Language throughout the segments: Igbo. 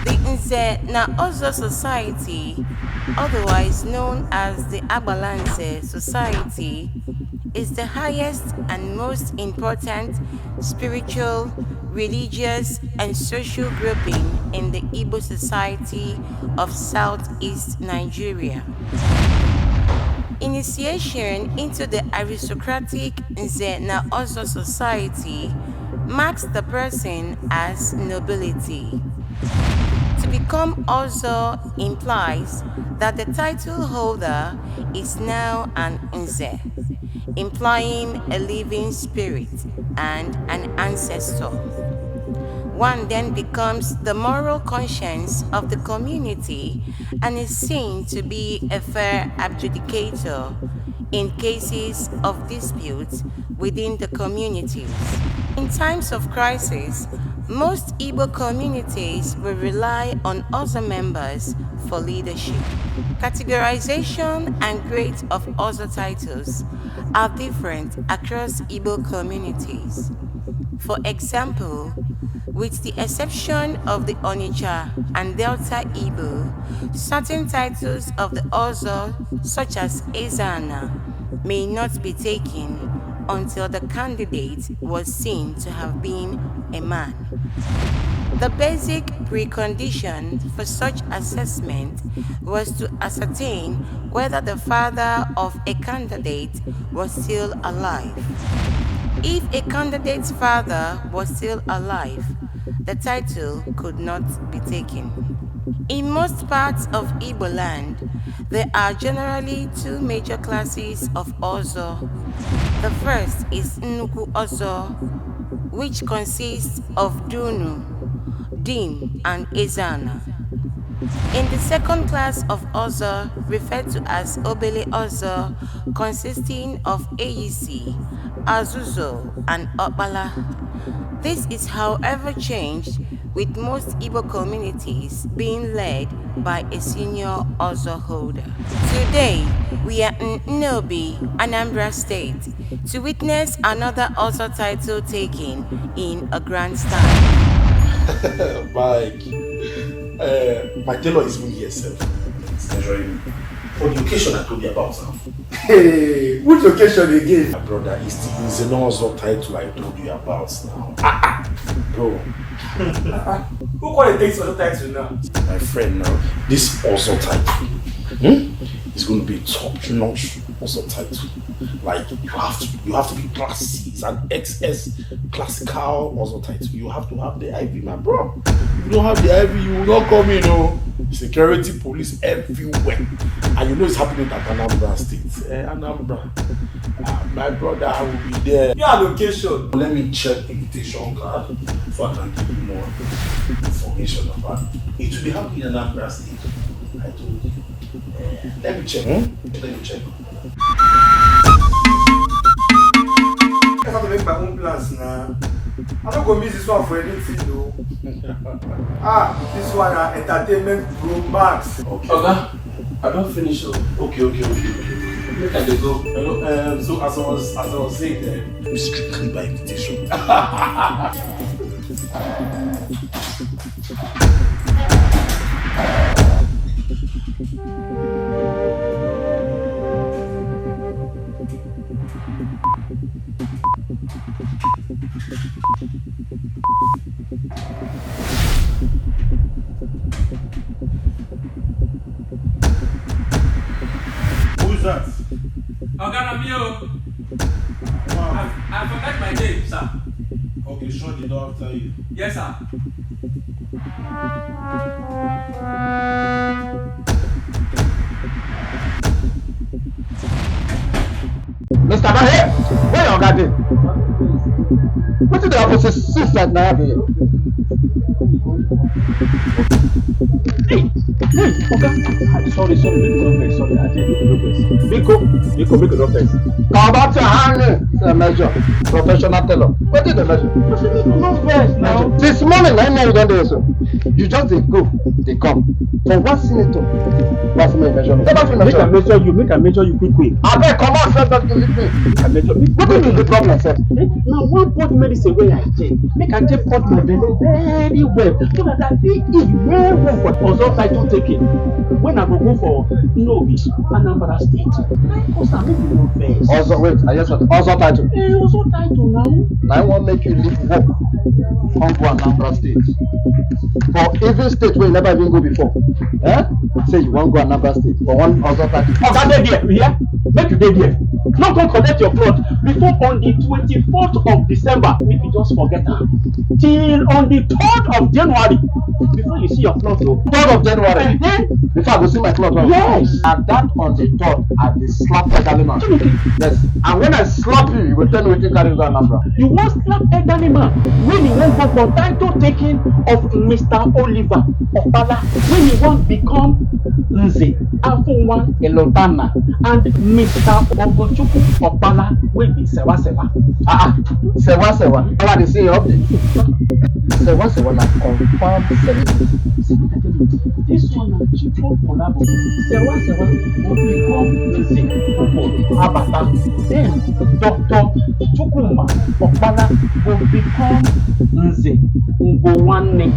The Nze na Ozo Society, otherwise known as the lgboland Society, is the highest and most important spiritual, religious, and social grouping in the Igbo society of Southeast Nigeria. Initiation into the aristocratic Nze na Ozo society marks the person as nobility. To become Ozo implies that the title holder is now an Nze, implying a living spirit and an ancestor. One then becomes the moral conscience of the community and is seen to be a fair adjudicator in cases of disputes within the communities. In times of crisis, most Igbo communities will rely on Ozo members for leadership. Categorization and grades of Ozo titles are different across Igbo communities. For example, with the exception of the Onitsha and Delta Igbo, certain titles of the Ozo, such as Ezana, may not be taken until the candidate was seen to have been a man. The basic precondition for such assessment was to ascertain whether the father of a candidate was still alive. If a candidate's father was still alive, the title could not be taken. In most parts of Igbo land, there are generally two major classes of Ozo. The first is Nnukwu Ozo, which consists of Dunu, Dim, and Ezana. In the second class of Ozo, referred to as Obele Ozo, consisting of Eyisi, Azuzo, and Okpala. This is however changed, with most Igbo communities being led by a senior Ozo holder. Today, we are in Nnobi, Anambra State, to witness another Ozo title taken in a grand style. My tailor is even here, sir. It's measuring for the occasion I told you about now. Hey, which occasion again? My brother, it's the Nze na Ozo title I told you about now. Bro. Who called it Ozo title now? My friend now, this Ozo title is going to be top-notch Ozo title. Like you have to be classy. It's an XS classical Ozo title. You have to have the IV, my bro. If you don't have the IV, you will not come in, Security, police everywhere. And you know it's happening at Anambra State. Anambra. My brother, I will be there. Your location. Let me check invitation card so I can give you more information about it. It will be happening in Anambra State. I told you. Let me check. Let me check. I have to make my own plans now. I'm not going to miss this one for anything though. This one entertainment pro max. Okay. Okay. I don't finish. Okay. Look at the go. Hello. So as I was saying, we strictly by invitation. Who's that? Oganamio. I forgot my name, sir. Okay, sure, the dog after you. Yes, sir. Mr. Bahe, where you got it? What is the opposite sister now here? Hey, okay. Sorry, sorry, I didn't make no face. Come back to hand, measure. Professional teller. What did the measure? No face now. This morning, I know you don't do so. You just go, they come. For one senator, what's my measurement? Make a measure you quick. I bet come on, first, don't leave me. Make a measure. What do you do problem, sir? Now one pot medicine wey I take, make I take pot my belly very well, so that I fit eat very well for Ozo title taking. When I go for Nnobi, Anambra State, because I make you no vex. Also, wait, I just want also title. Ozo title now. Now I want make you leave work, come to Anambra State. For even state where you never even go before. Say you want go Anambra State for one also title. Oh, that day there, yeah? Make you day there. Not go collect your plot before on the 24th of December. Make you just forget that. Till on the 3rd of January. Before you see your plot, though. 3rd of January. Before I go see my plot. Yes. And that on the 3rd, I will slap elderly man. Yes. And when I slap you, you will tell me what you carry to Anambra. You want slap elderly man when you want go for title taking of Mr. Oliver Opala, when you want become Nze Afunwa Elotana and Mr. Ogochukwu Opala will be Sewa. Sewa. How are they say up there? Sewa na confirm celebrity. This one na Chico Collabo. Sewa will become Nze Abata. Then Dr. Chukwuma Opala will become Nze Ngwanne.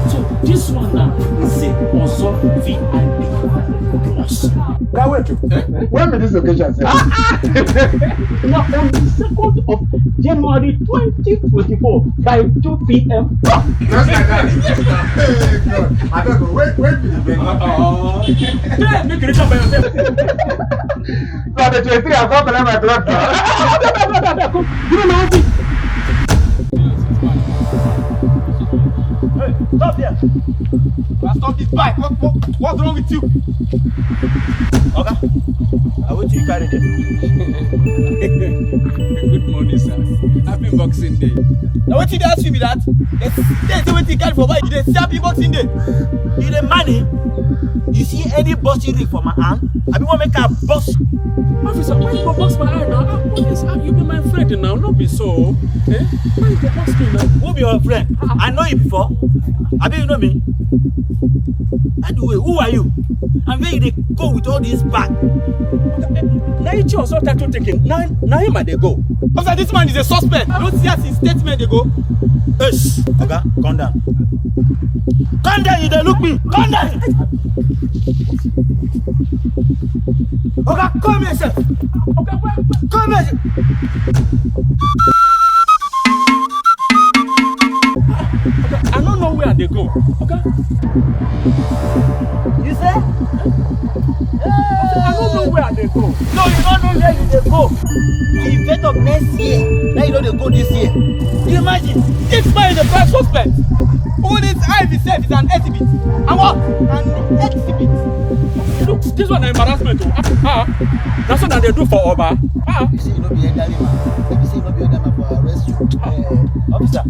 So this one na Nze Ozo VIP Plus. Can't wait to. When will this occasion say? Now on the 2nd of January 2024 by 2 p.m. Just like that. Hey, God. I don't know. Wait till the venue. Make it up by yourself. No, the 23, I've got to let my blood now. You don't know this. Hey, stop there. Stop this bike. What's wrong with you? Okay. I want you to carry them. Good morning, sir. Happy Boxing Day. Now, what did you ask me that? They say what you carry for why? Did they say Happy Boxing Day? You the money? You see any bossy ring for my hand? I be want to make a boss. Officer, why you go box my eye now? Police, you be my friend now, not be so. Eh? Why you go box me now? Who be your friend? I know you before. I bet you know me. Anyway, who are you? And where they go with all this bag? Now you choose all title taking. Now him and they go. Officer, this man is a suspect. Don't see as his statement they go. Hush. Okay, calm down. Calm down, you don't look me. Calm down. Okay, come here, sir. Okay, come here. I don't know where they go. Okay? You say? I don't know where they go. No, you don't know where they go. The event of next year. Now you know they go this year. You imagine, this man is a prime suspect. All this eye itself is an exhibit. And what? An exhibit. Look, this one is embarrassment. That's what they do for Oba. You say you know be elderly man. You say you know be elderly man for arrest you. Officer,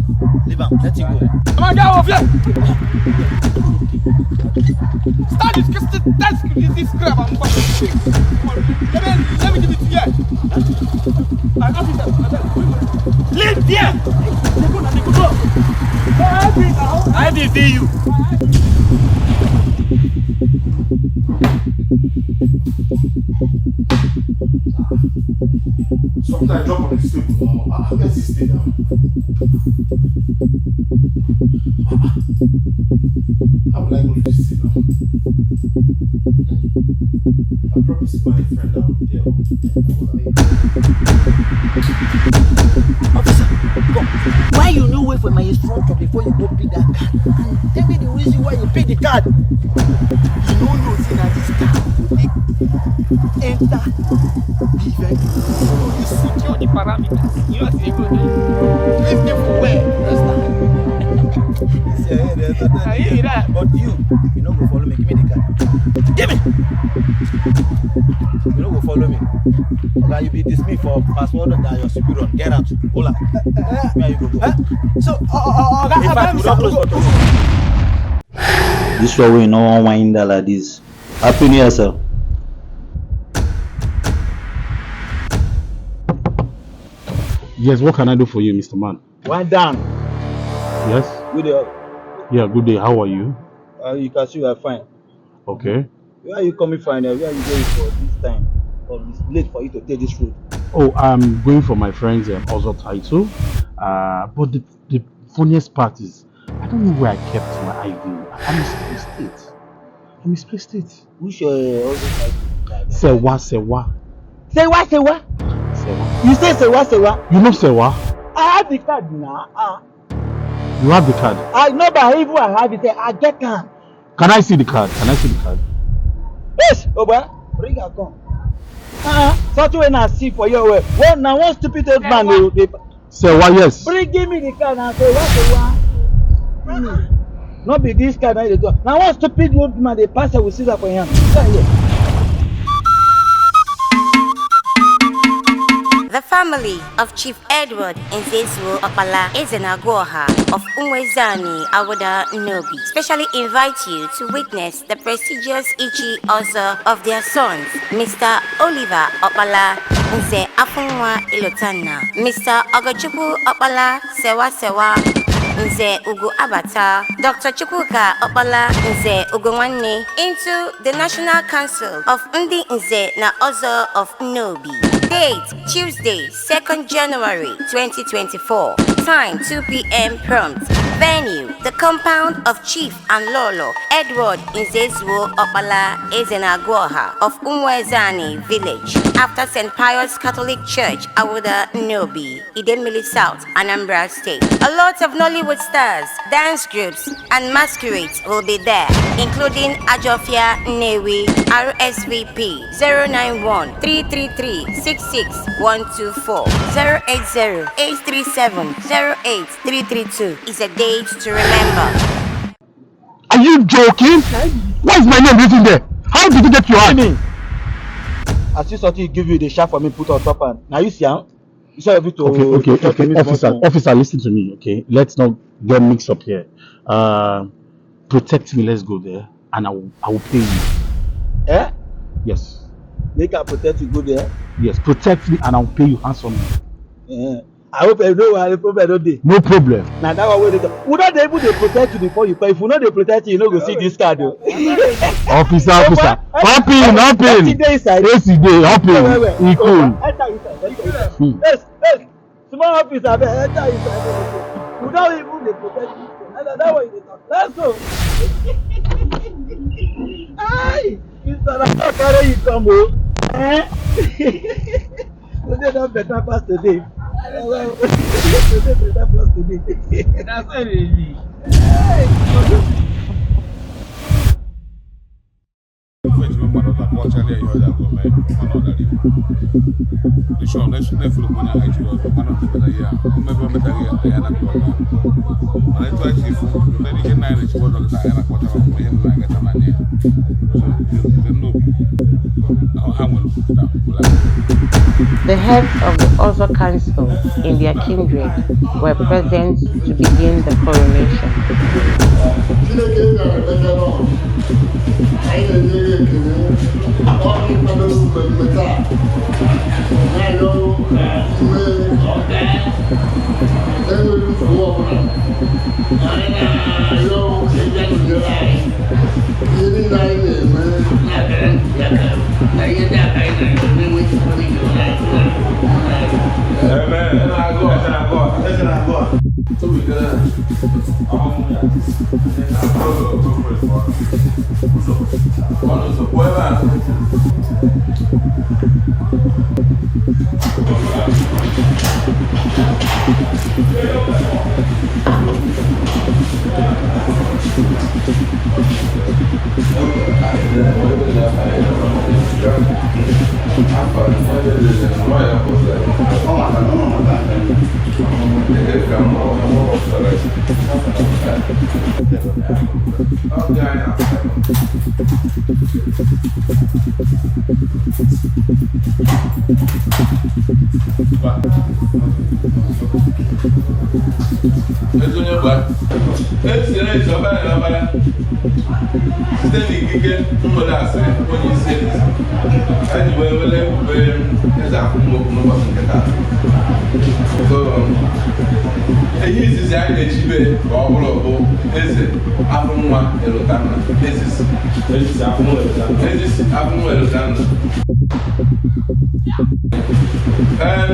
leave him. Let him go. Come on, get out of here. Start this crap. Let me give it to you. Leave there. I did you. Sometimes drop on the table now. Let's just stay down. How will I go to this thing now? I promised my friend that would deal. Officer, come. Why you no wait for my instructor before you go pick that card? And tell me the reason why you pick the card. You don't know see that this card enter the vehicle. You secure the parameters. You are able to leave them for where? I hear that. But you no go follow me. Give me the card. Give me. You no go follow me. Okay, you be dismissed for password that your superior. Get out. Hola. Where you go? So, this one we no one wind like this. Happy New Year, sir. Yes, what can I do for you, Mr. Man? Wind down. Yes? Good day. Yeah, good day. How are you? You can see we are fine. Okay. Where are you coming from? Where are you going for this time? Or it's late for you to take this route? Oh, I'm going for my friend's Ozo title. But the funniest part is, I don't know where I kept my IV. I misplaced it. Which also Sewa. Sewa? Sewa. You say Sewa? You know Sewa? I have the card now. You have the card? I know, but even I have it, I get card. Can I see the card? Yes, Oba, bring her gun. Such when I see for your way. Well, now one stupid old man will Sewa, yes. give me the card and say Sewa. Not be this card now they go. Now one stupid old man they pass will see that for him. The family of Chief Edward Nze Opala Ezenagwoha of Umwezani Awoda Nnobi specially invite you to witness the prestigious Ichi Ozo of their sons, Mr. Oliver Opala Nze Afunwa Ilotana, Mr. Ogochukwu Opala Sewa Nze Ugu Abata, Dr. Chukwuka Opala Nze Ugonwanne into the National Council of Ndi Nze na Ozo of Nnobi. Date Tuesday, 2nd January 2024. Time 2 p.m. prompt. Venue the compound of Chief and Lolo Edward Nze Opala Ezenagwoha of Umwezani Village after St. Pius Catholic Church, Awoda Nnobi, Idemili South, Anambra State. A lot of Nollywood stars, dance groups, and masquerades will be there, including Ajofia Nnewi, RSVP 091 333 66124 080 837 08332 is a date to remember. Are you joking? Why is my name written there? How did you get your hand? I see something give you the shaft for me put on top and now you see how? You saw everything. Okay. Officer, listen to me, okay? Let's not get mixed up here. Protect me, let's go there, and I will pay you. Eh? Yes. Make I protect you, go there? Yes, protect me and I'll pay you handsomely. Yeah. I hope I know the problem don't dey. No problem. Now that one way they talk. We not able to protect you before you pay. If we not they protect you, you no go see this card. Officer. Hop in. Yes, hop in. Equal. Yes. Small officer, enter inside. We don't even they protect you. That way they talk. Let's go. Aye. It's not carry you come home. Today not better pass today. Today better pass today. That's not really. The heads of the Ozo Council in their kindred were present to begin the coronation.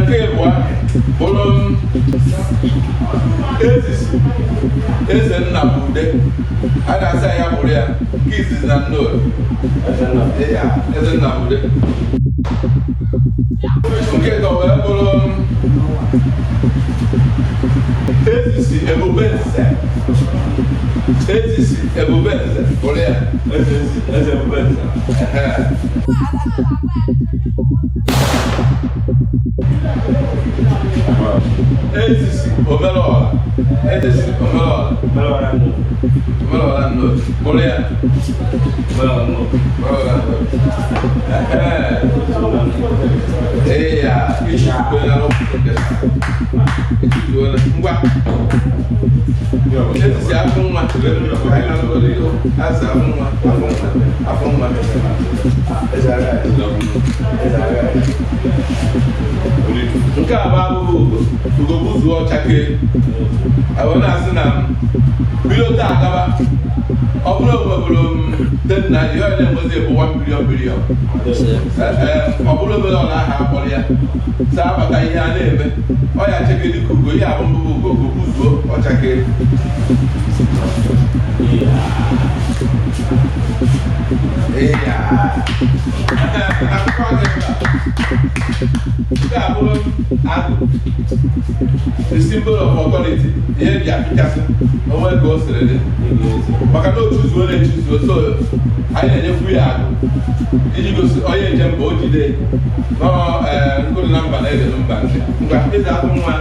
nke ịbụa bụrụ eze nna bụ ude a ga-asa ya bụrụ ya nke izizi na Nnobi eze nna bụ ude nke ịtọ wee bụrụ ezisi ebube nze bụrụ ya eze ebube nze ezisi omelọla Nnobi bụrụ ya ya isi kwela ngwa ezisi afọ nwa asa afọ nwa nke a bụ abụghị ugo buzuo ọchake abụ na-asị na bido taa agaba ọ bụrụ obodo tenna ihe onye na-enwezi bụ 1 bilion ọ bụrụ obere ọla aha akpọrọ ya saa abata ihe a na-eme ọ ya cheke dịka ugo ihe abụ mbụbụ ugo buzuo ọchake nke a bụrụ agụ the symbol of authority ihe ji apịchasị onwe ka o siri dị maka na ochuzuo na-echuzuo so anyị na-enyekwu ya agụ iji gosi onye njem mba o jide nkụrụ na mba na-edelu mba ngwa eze afọ nwa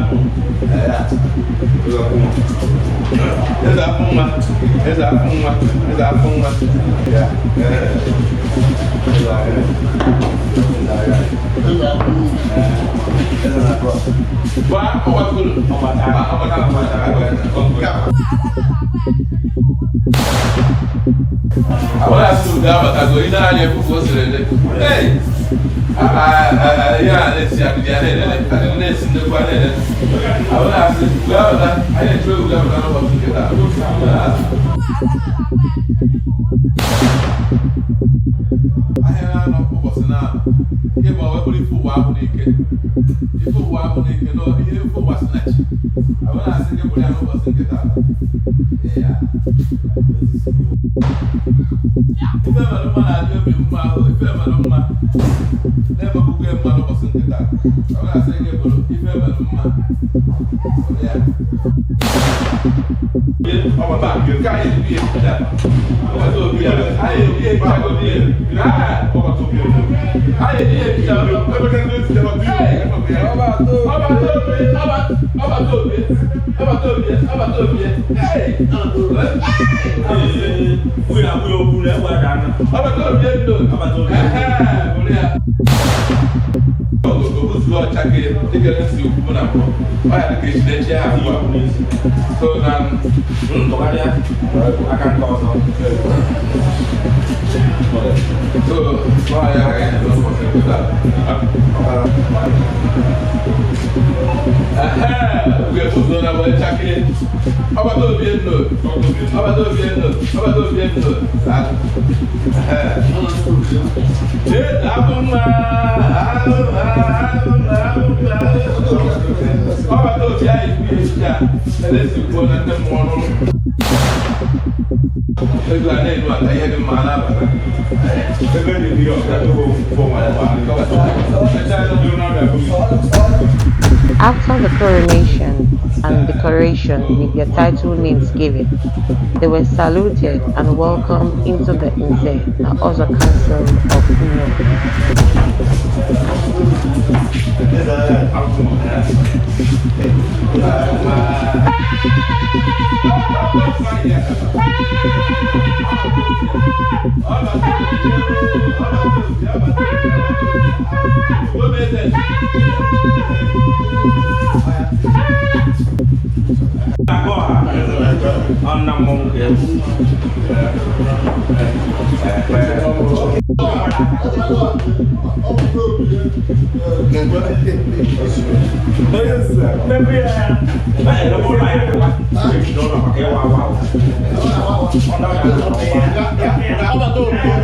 ahora su gaba categoría de fútbol se le ya decía que ya le sin de cuál era ahora su gaba hay otro gaba no va a quedar ahora no puedo cenar que va a ver el fútbol no y el fútbol snatch ahora hace que por ya no va a quedar ya ife mere mma na-adị obi mma ahụ ife mere mma na-emebukwa mma n'ụbọchị nke taa ọ ga-asị gị bụrụ ife mere mma ọgbaba nke anyị ebi ya ọgbata obi ya anyị ebi ya ebichago obi ya ọgbata obi ya anyị ebi ya ebichago ebe ndị esi jebe obi ya ọgbata obi obuzu ọchake dịka esi okwu na mbụ ọ ya dịka echinechi ha abụọ so na ntụgharịa aka nke ọzọ so ọ ya ka ya n'ụbọchị nkụta ga-ebuzo na bụ ọchake ọgbata obi Nnobi abụ nwa ọgbata obi anyị bụ echi a na-esikwo na ndị mmụọ ọrụ ego a na-enu aka ihe dị mma na-abata ebe dị ọka After the coronation and decoration with their title names given, they were saluted and welcomed into the Nze na Ozo Council of Nnobi. Apa tuh?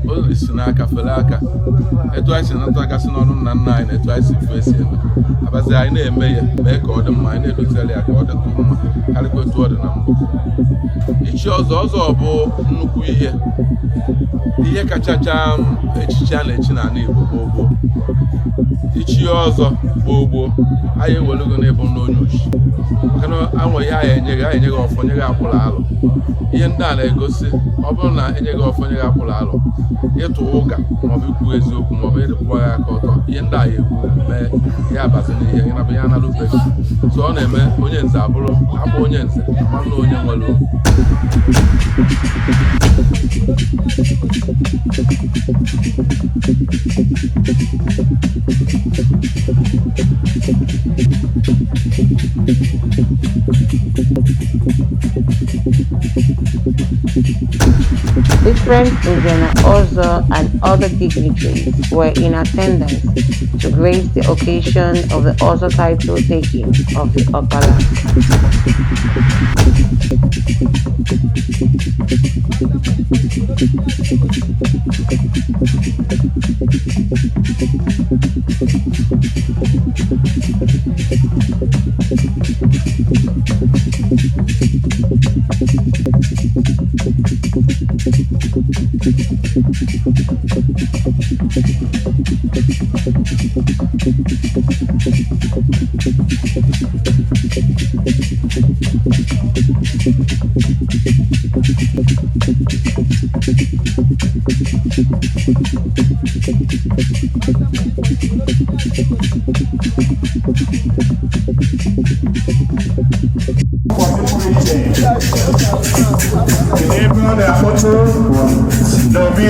o si n'aka fere aka etu anyị si nata aka si n'ọnụ nna nna anyị na etu anyị si fesi eme abazi anyị na-eme ya mee ka ọ dị mma anyị na-edozili ya ka ọ dị mma karịkwa etu ọ dị na mbụ. Ichi ọzọ bụ nnukwu ihe kachacha echichi a na-echi n'ala Igbo gboo. Ichi ọzọ gboo anyị ewelugo n'ịbụ n'onye ochi maka na anwe ihe anyị enyeghị ọfọ nye gị akwụrụ alụ. Ihe ndị a na-egosi ọ bụrụ na enyeghị ọfọ nye gị akwụrụ alụ ịtụ ụga maọbụ ikwu eziokwu maọbụ ịdịkwa ya aka ọtọ ihe ndị a ekwu mee ya abazi n'ihe ya nabụ ya analụbeghị so ọ na-eme onye nze abụrụ akpọ onye nze ama na onye nwere okwu. Different Nze, Ozo, and other dignitaries were in attendance to grace the occasion of the Ozo title taking of the Okala. Nnobi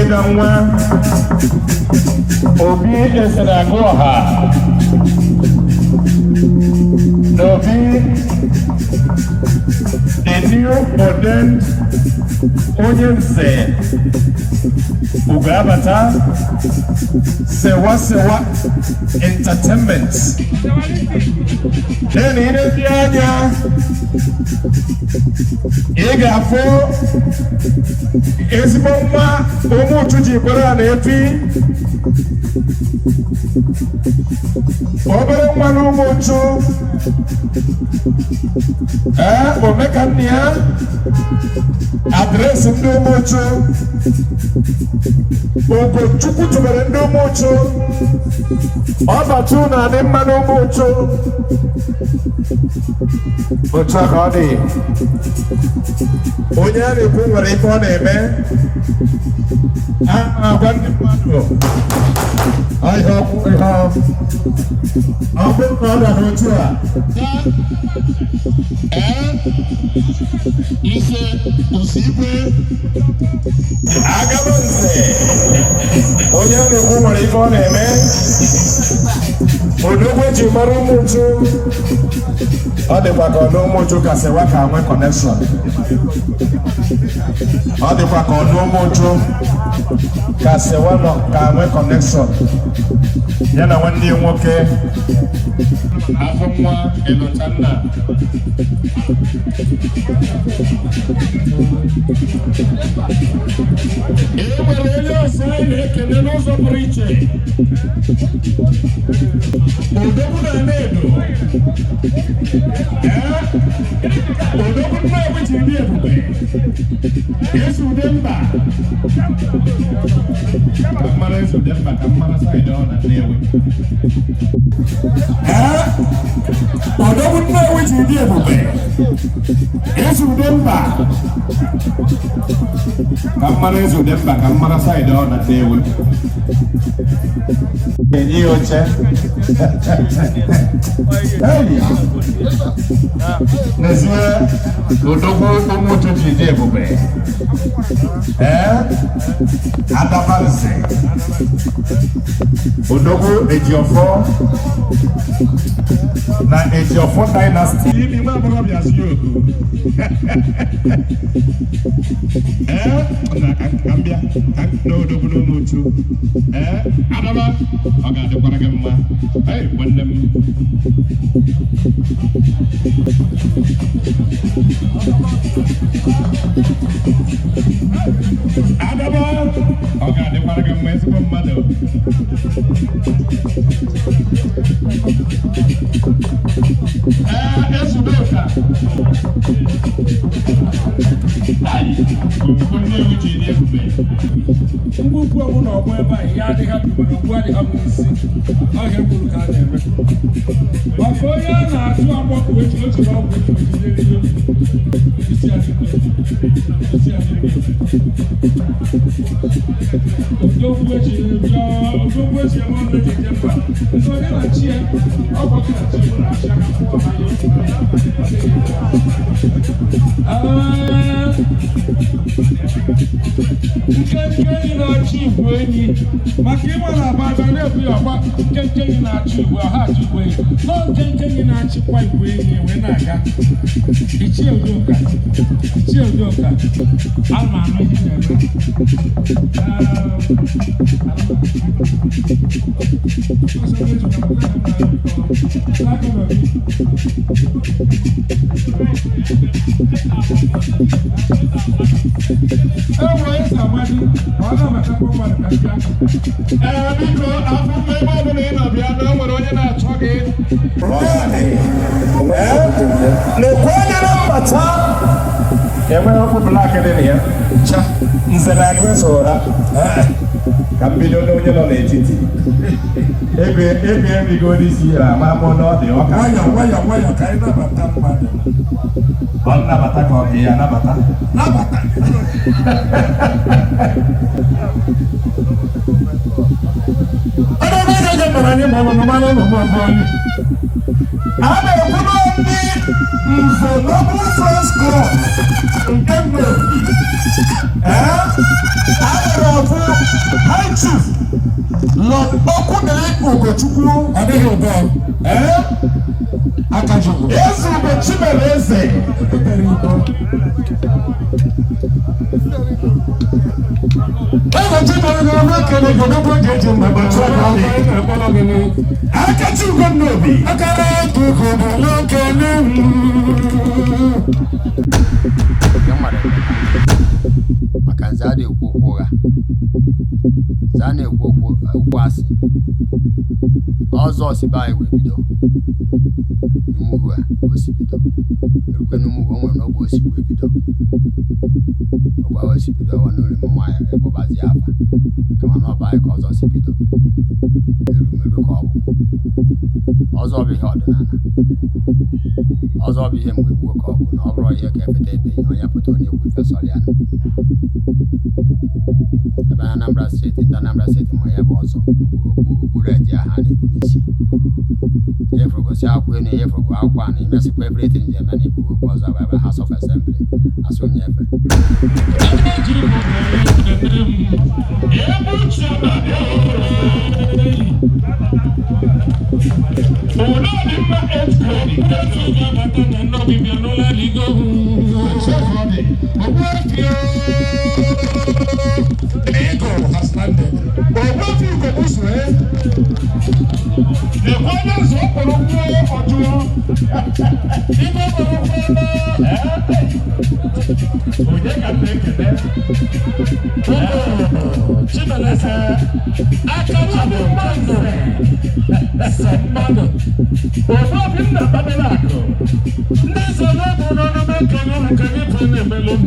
Obi Eseragoha Nnobi, the new modern Onye Nze Ugabata Sewa Entertainment. Then in the area, Egafo Esmoma Omutuji Baranepi Obere Manumochu Omekania Address Ndomochu Ogo Chukutubere Ndomochu Obatuna Nimanomochu Ochakadi Onye na-ekwu nwere ife ọ na-eme agwa ndị mmadụ ahịa ọkụ ihe ọ bụrụ na ọ dara otu a ise osigwe agaba nze onye na-ekwu nwere ife ọ na-eme odogwe ji mara ụmụuchu ọ dịkwa ka ọnụ ụmụuchu ka sewa ka nwe connection ọ dịkwa ka ọnụ ụmụuchu ka sewa nọ ka nwe connection ya na nwanne ya nwoke afọ nwa Elochanna nwere onye ọzọ anyị na-ekele n'ụzọ pụrụ iche odogwu na Nnedo odogwu Nnobi ji dị ebube esi ude mba Kamara Ozo Demba, Kamara side on and there. Although we know which we did, Ozo Demba. Kamara Ozo Demba, Kamara side on and there. Hey, Adabanze Odogo Ejiofo na Ejiofo dynasty mi ma bro bi asio na Gambia no Odogo no mutu Adaba oga de kwara gemma wondem Adaba oga de kwara gemma esi ko mmado esudoka kunye uji ni ebube mgbupu ọbụ na ọgbọ ebe a ya adịghị abụ mana ogbu adịghị abụ isi ọhịa mkpụrụ ka a na-eme maka onye a na-atụ agbapụ eji otu na ọgwụ isi odogwu eji eme ọnụ eji eje mba ndị onye na-achị ya ọgbakọ na-achị bụ na achị aka pụọ ha Nkenke na-achị Igbo enyi maka ịma na ababa na-ebu ya ọgba nkenke na-achị Igbo ha achị Igbo enyi nọ nkenke na-achịkwa Igbo enyi wee na-aga Ichie Udoka ama anụ ihe na-eme Amadi, ọ̀nà mẹ́tẹ́kọ̀ mọ̀lẹ́ kàkíá. Biko, afọ ebe ọ bụla ị na-abịa na o nwere onye na-achọ gị. Lekwa onye na mbata. Enweghị ọkụ blak dị na ya. Cha, nze na agụ eso ụra. Ka mbido n'onye nọ n'etiti. Ebe ebigo n'isi ya ama mụ n'ọdị ọka. Nwayọ ka anyị nabata mmadụ. Ọ nnabata ka ọ bụ ya nabata. Nabata. Anyị ma ọ nọ mmanụ ụmụ anyị. A na-ekwudo ndị Nze Noble Friends Club nke Nnobi. A nwere ọbụ High Chief Lord Okwudili Ugochukwu adịghị ụbọ. Akajụkwụ. Eze Ugbo Chimere Eze. Eze Chimere Eze ekele godogo ga-eji mgbe Akachi Ugo Nnobi. Akara ekuku bụ n'okele maka nze a na-ekwu okwu ụgha nze a na-ekwu okwu asị ọzọ osibe anyị wee bido n'umughu a osi bido erukwe n'umughu o nwere n'ogbe osi wee bido ọgba osi bido ọwa n'ụlọ m nwaanyị ekpọbazi afa kama na ọba anyị ka ọzọ si bido erumeru ka ọ bụ ọzọ bụ ihe ọdịnala ọzọ bụ ihe mgbe gboo ka ọ bụ na ọ bụrụ ihe ka efeta ebeghị onye pụta onye egwu fesọrọ ya ebe na Anambra steeti ndị Anambra steeti ma ya bụ ọzọ okpuru eji aha na-ekwu n'isi efugosi akwụkwọ enu efugo akwụkwọ a na imesikwa everything ji eme na ibu okwu ọzọ bụ ebe House of Assembly asị onye efe Ego has landed. What you go this way? The others open up or do we can make it there. Chimelese, I can't have a man. Some mother. Over in the Babylako. There's a lot of make a melon.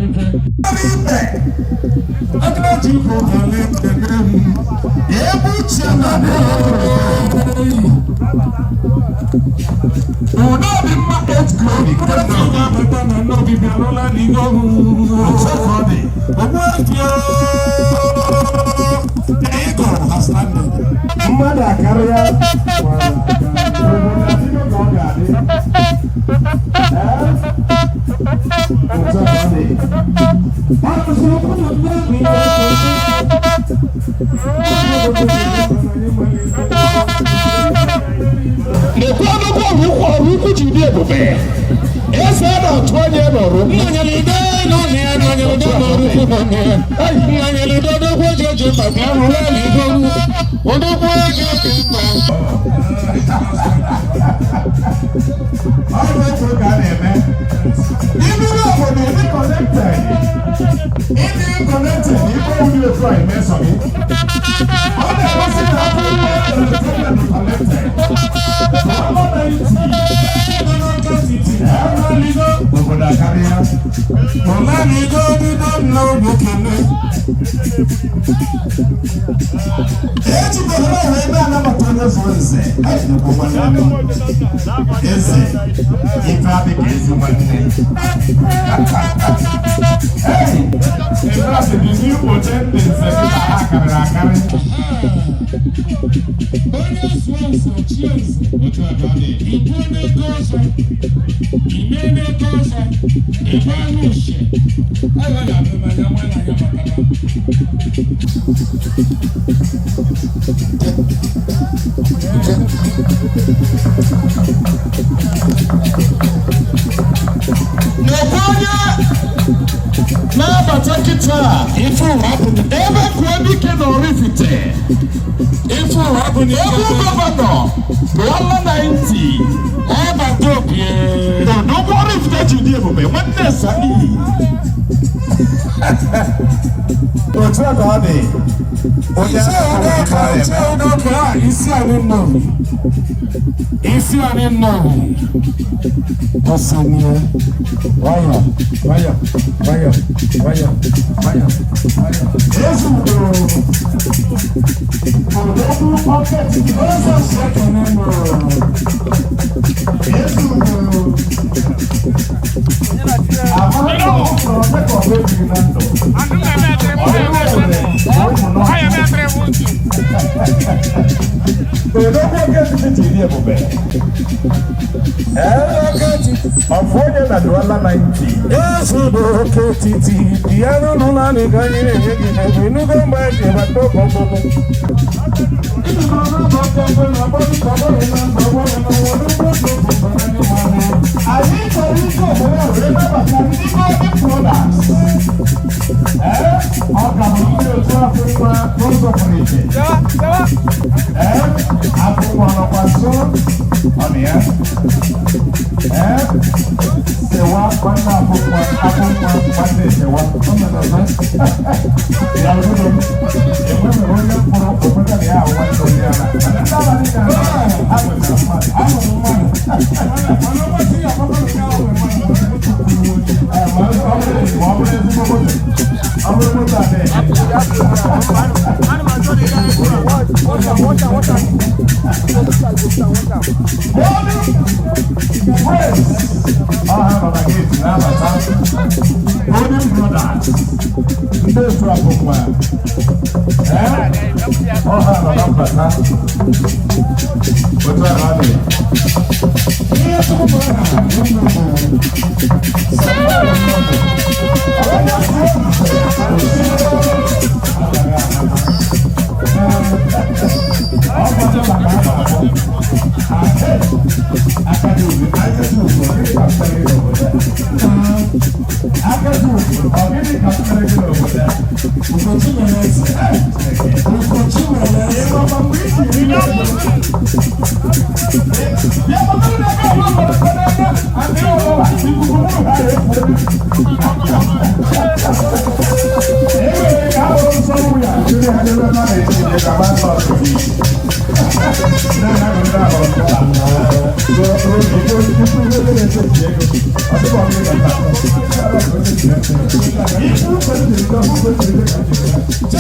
Thank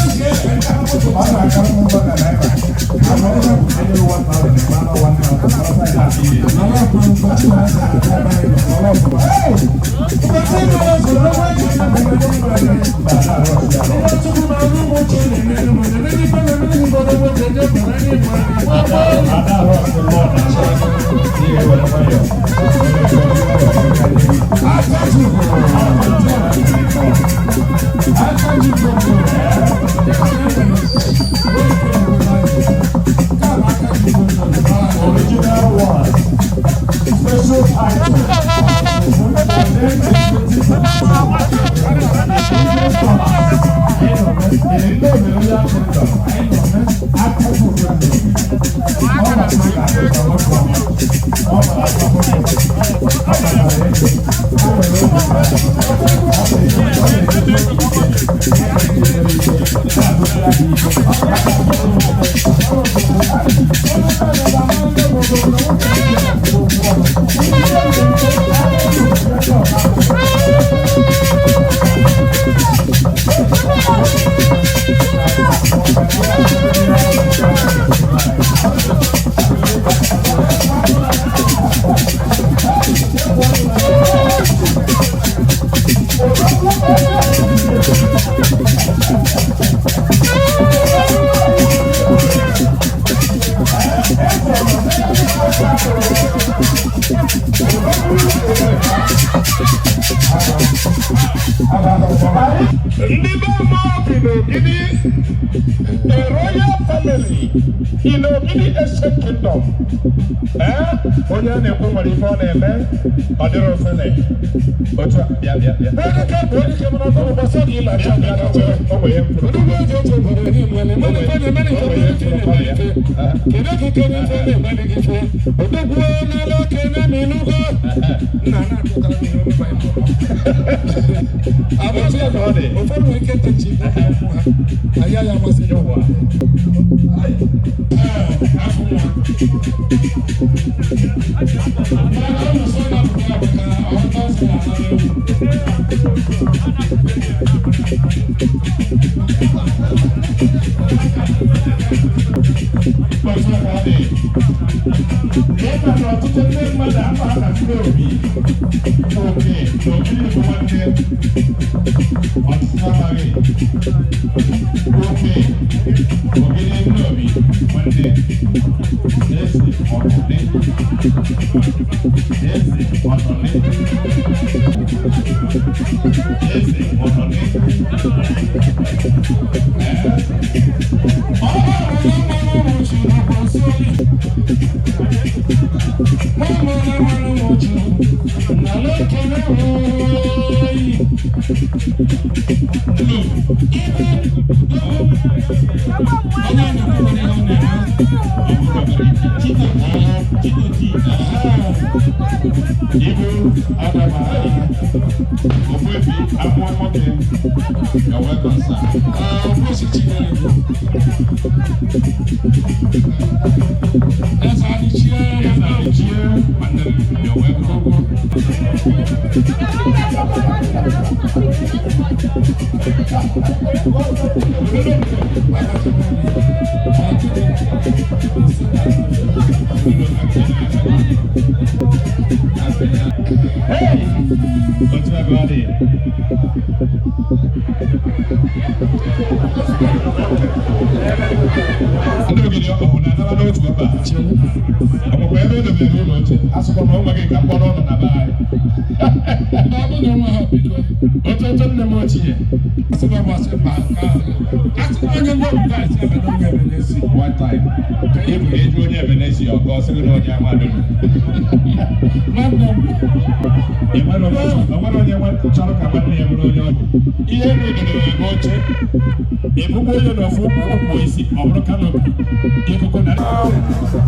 in the ancient kingdom. Onye na-ekwu nwere ife ọ na-eme ọ dịrị ofele. Otu bịa. Onye ke mara ọrụ gbasa gị ịla acha ga na onwe ya mfụrụ. Ndị oji otu obodo ni nwere mana ke na mana ke na ke. Kedu ka ke na fe na nwere gị fe. Odogwu na lo ke na mi nugo. Na atụkara mi n'obi ba ibo. Abụzi ya ọ dị. Ụfọdụ ike techi ha. Aya ya masị ya ụwa.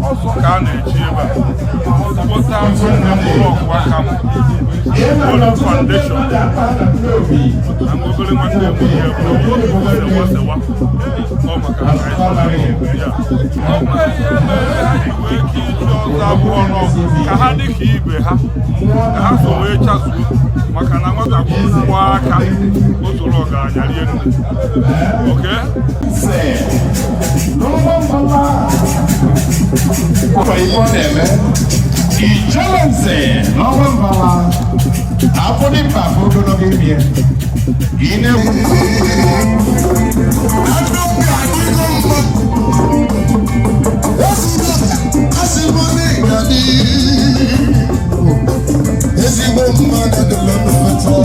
Also can achieve what I'm foundation. I'm going Nze n'ọnwa mbala afọdị mkpa afọ ogologo ime ị na-ekwu ezigbo mmadụ dị n'ọfọtọ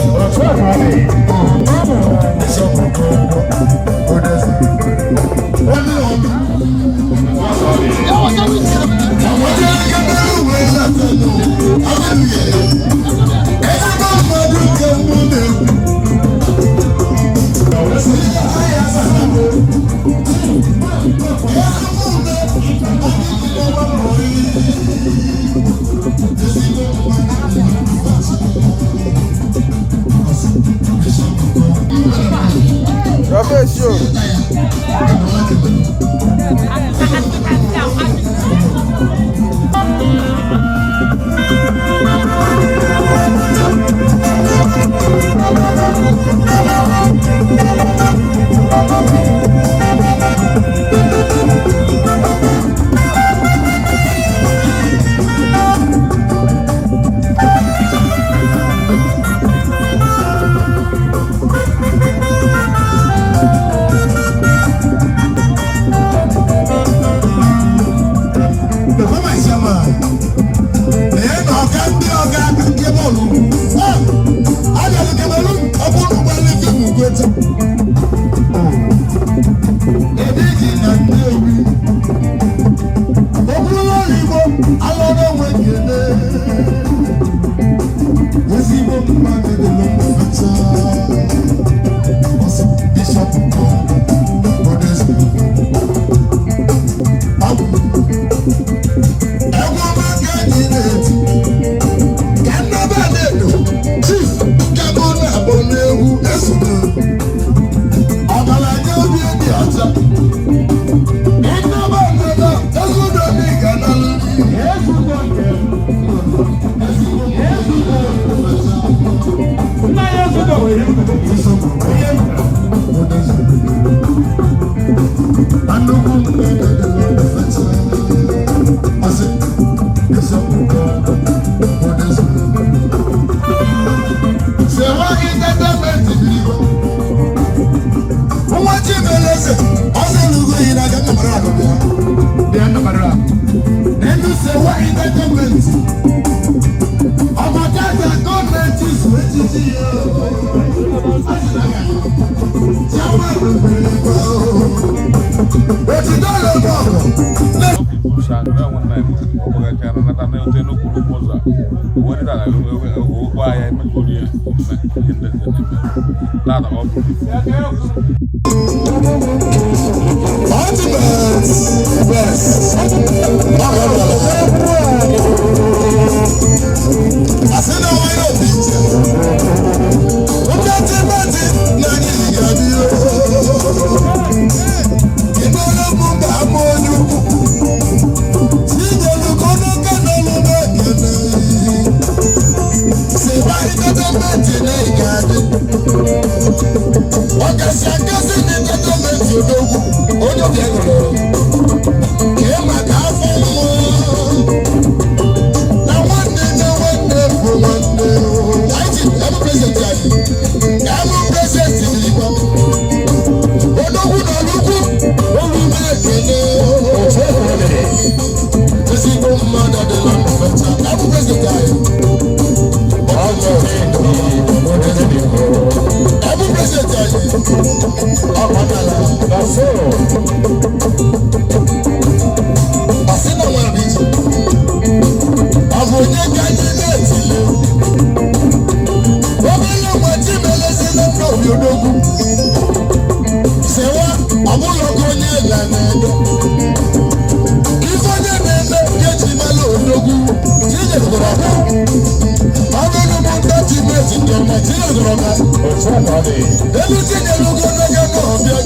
Elu tinye lugo n'oge n'ọbịa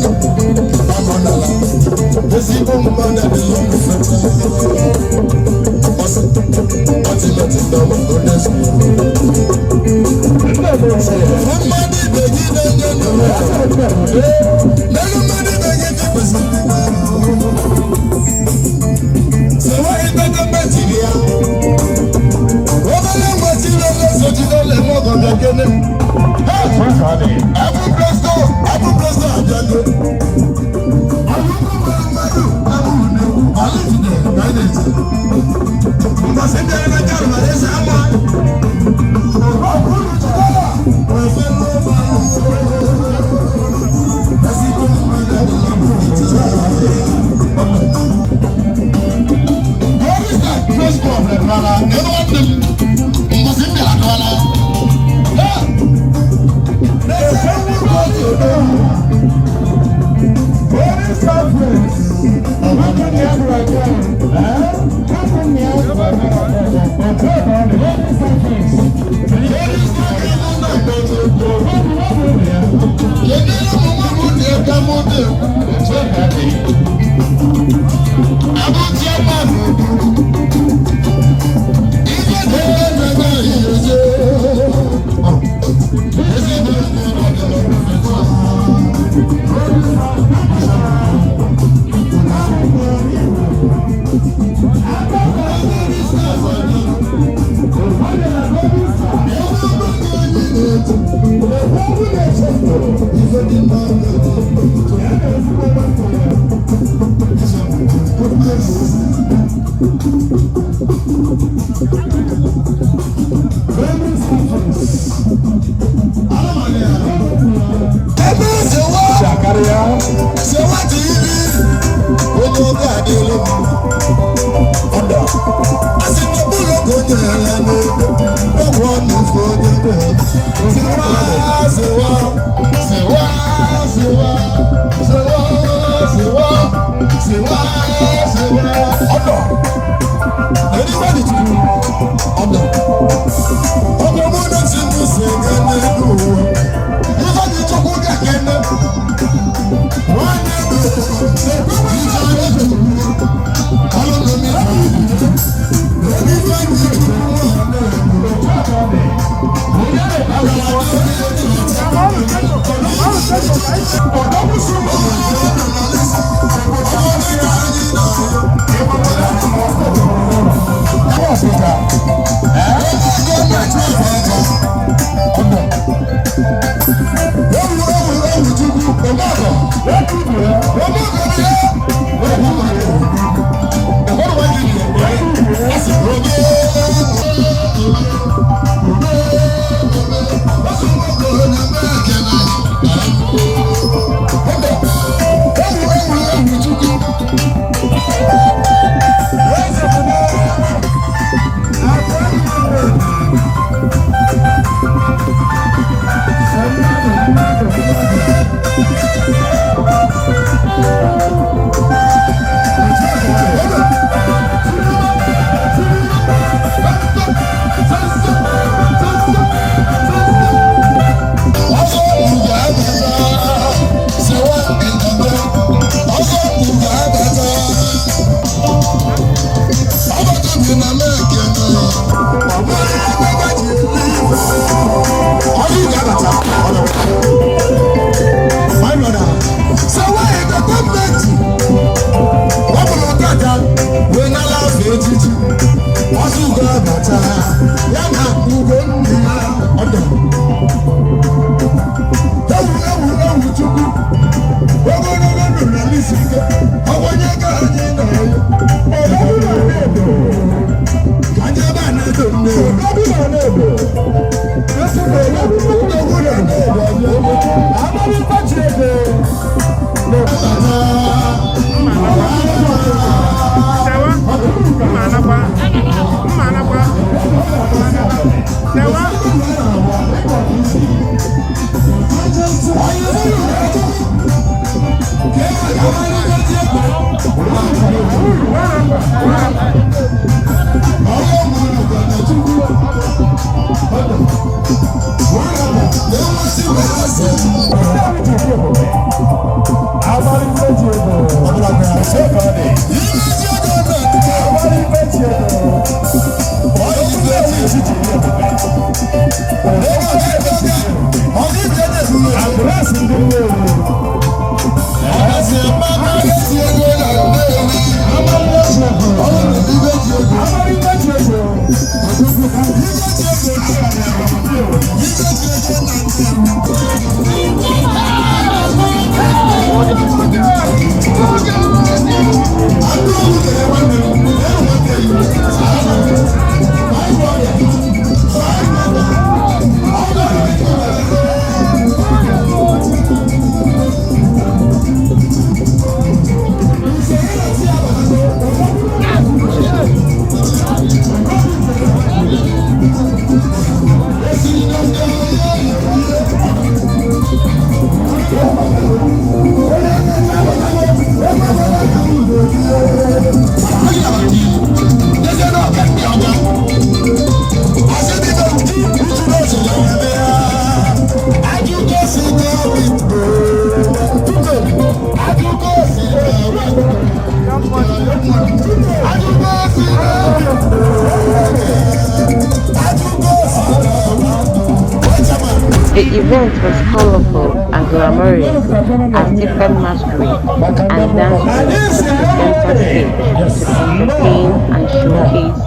The event was colorful and glamorous as different masquerades and dances enter stage to entertain and showcase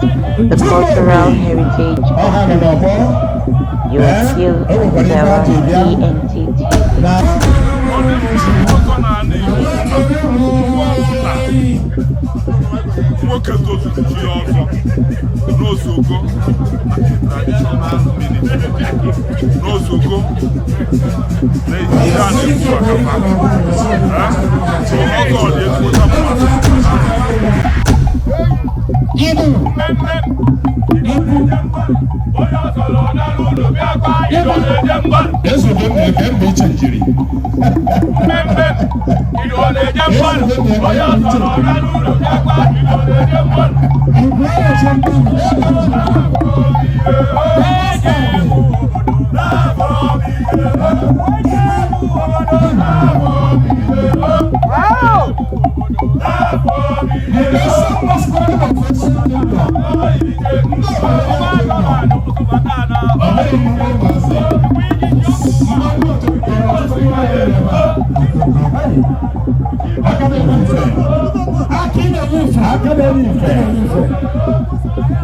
the cultural heritage of the region. You are still on Sewaent ENT TV. Nwoke tozuru chi ọzọ n'Ozogo traditional military n'Ozogo na-eji a na-ekwu akapa so ọzọ dị ekwuta mmadụ Ezogo na-eke mgbe iche njiri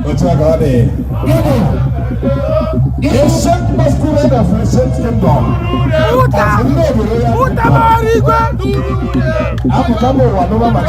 What's up, Gadi? Ancient masquerade of ancient kingdom. I'm coming one over my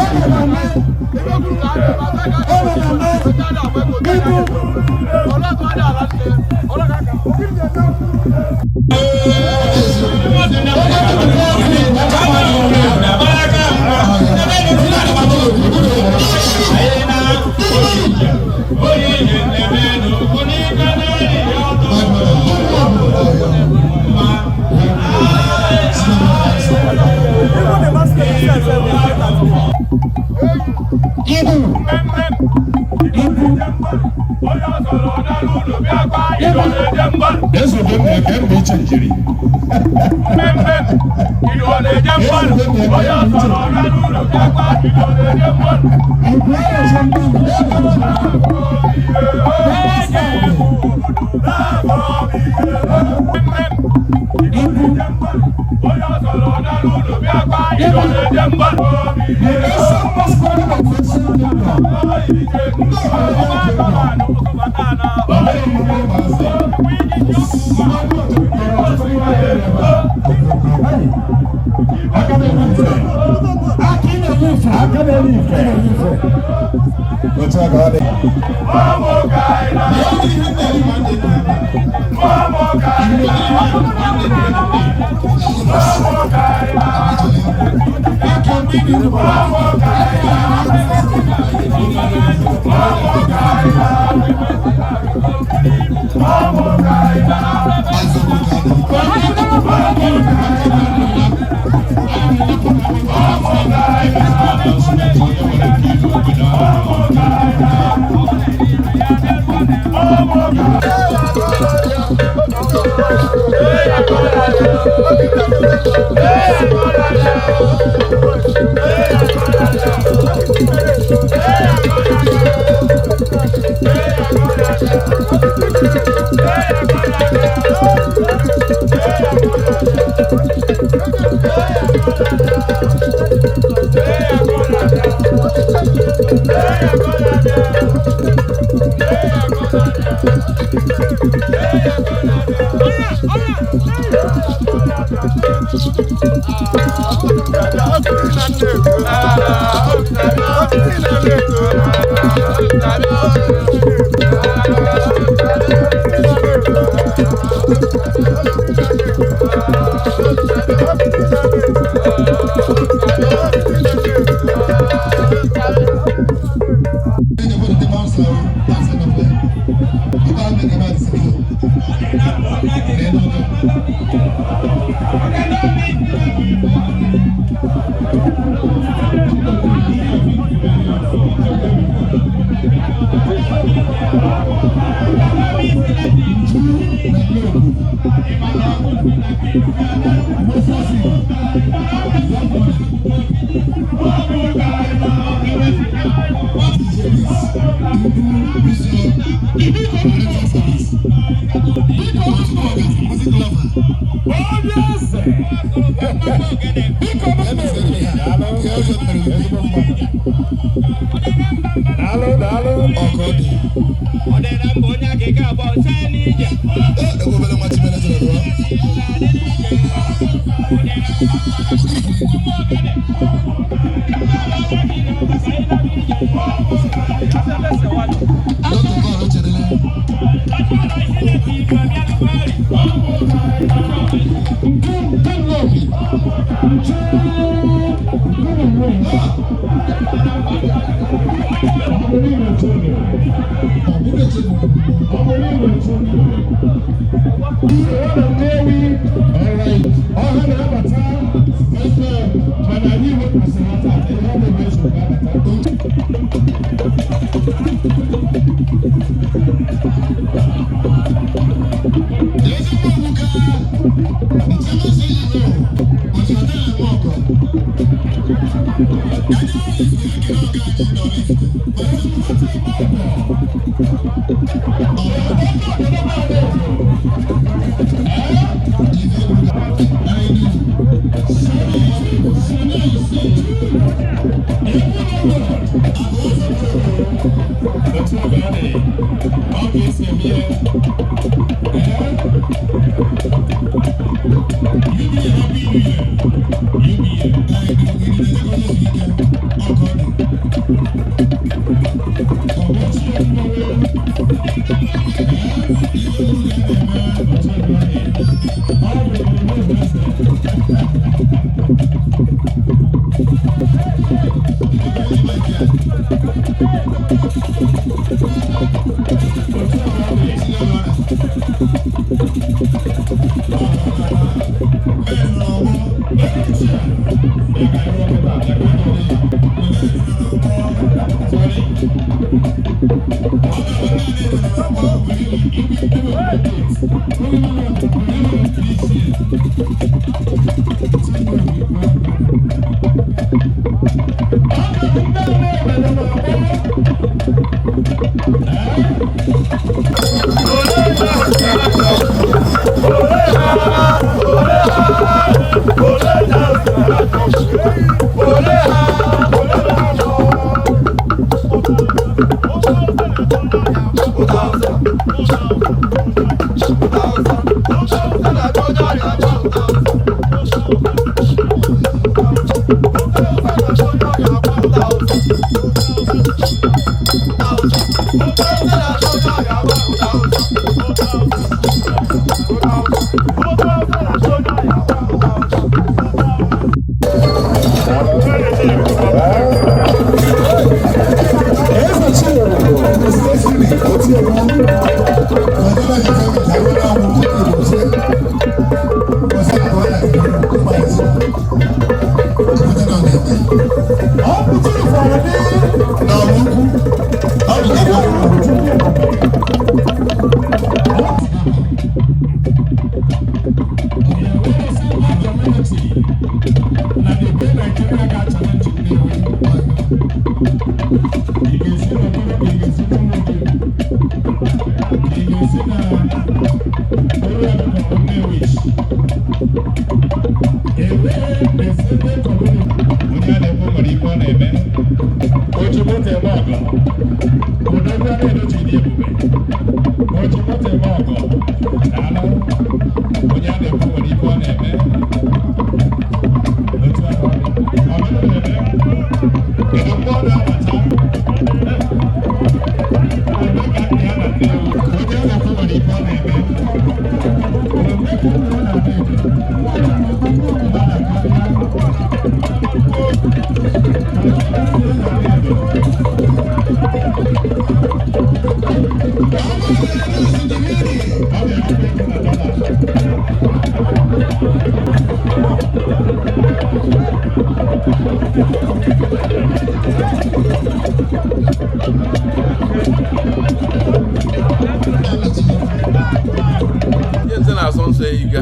Onye Nze na-asọ nsọ eyiga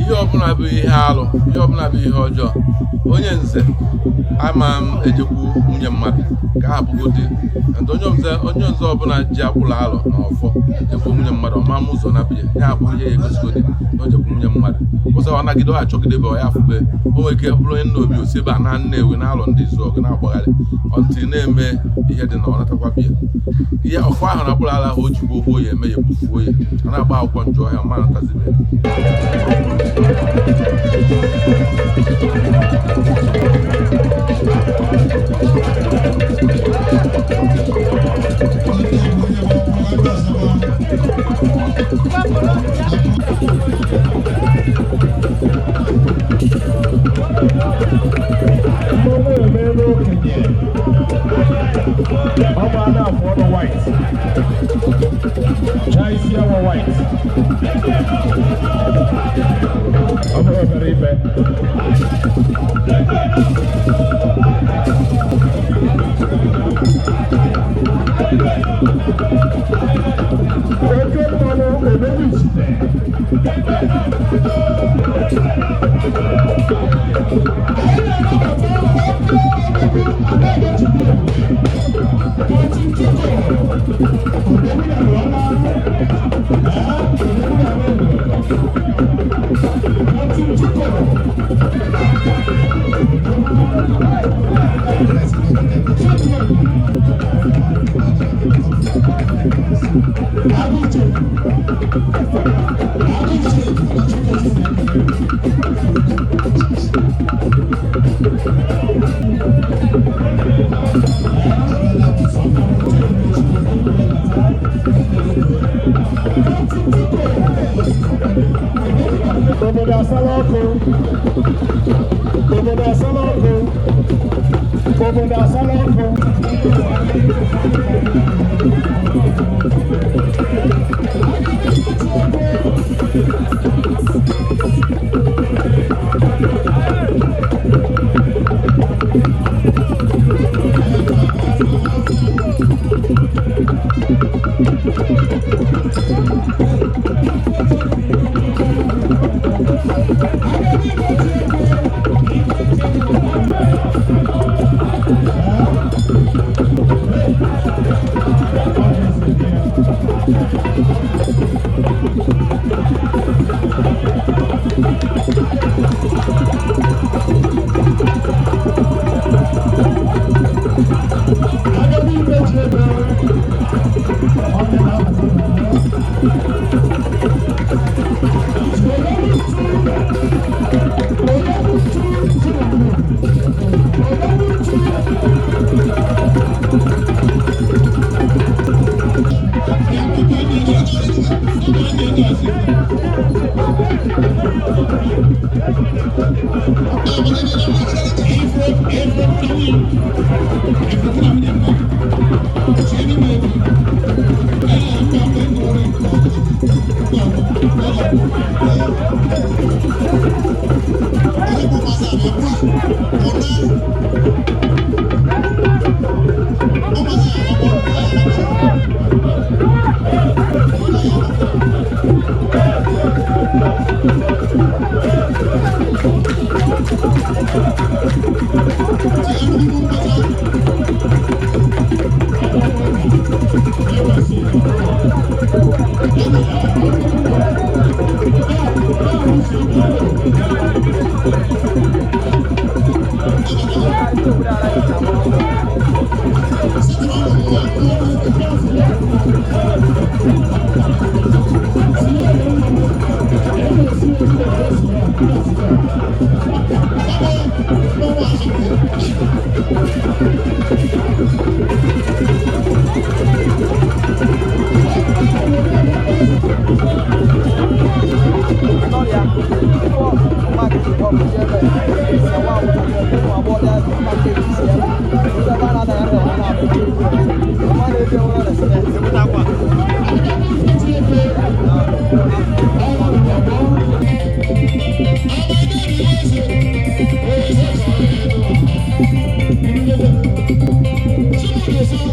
ihe ọbụla bụ ihe alụ ihe ọbụla bụ ihe ọjọọ onye nze ama m ejekwu nwunye mmadụ ka ha bụgodi and onye nze ọbụla ji akwụla alụ na ọfọ ejekwu nwunye mmadụ ọma m ụzọ na-abịa ya bụ ihe ya egosigodi na o jekwu nwunye mmadụ ụzọ ọ nagide ọ achọgidebe ọ ya afụbe o nwere ike bụrụ onye Nnobi osiebe a na Nnewi na alụ ndị izu ọgụ na-agbagharị ọntị na-eme ihe dị na ọ natakwa bịa ihe ọfọ ahụ na-abụrụ ala ahụ o ji gbuo ya eme ya ekwufuo ya a na-agba akwụkwọ njọ ọhịa ma natazibe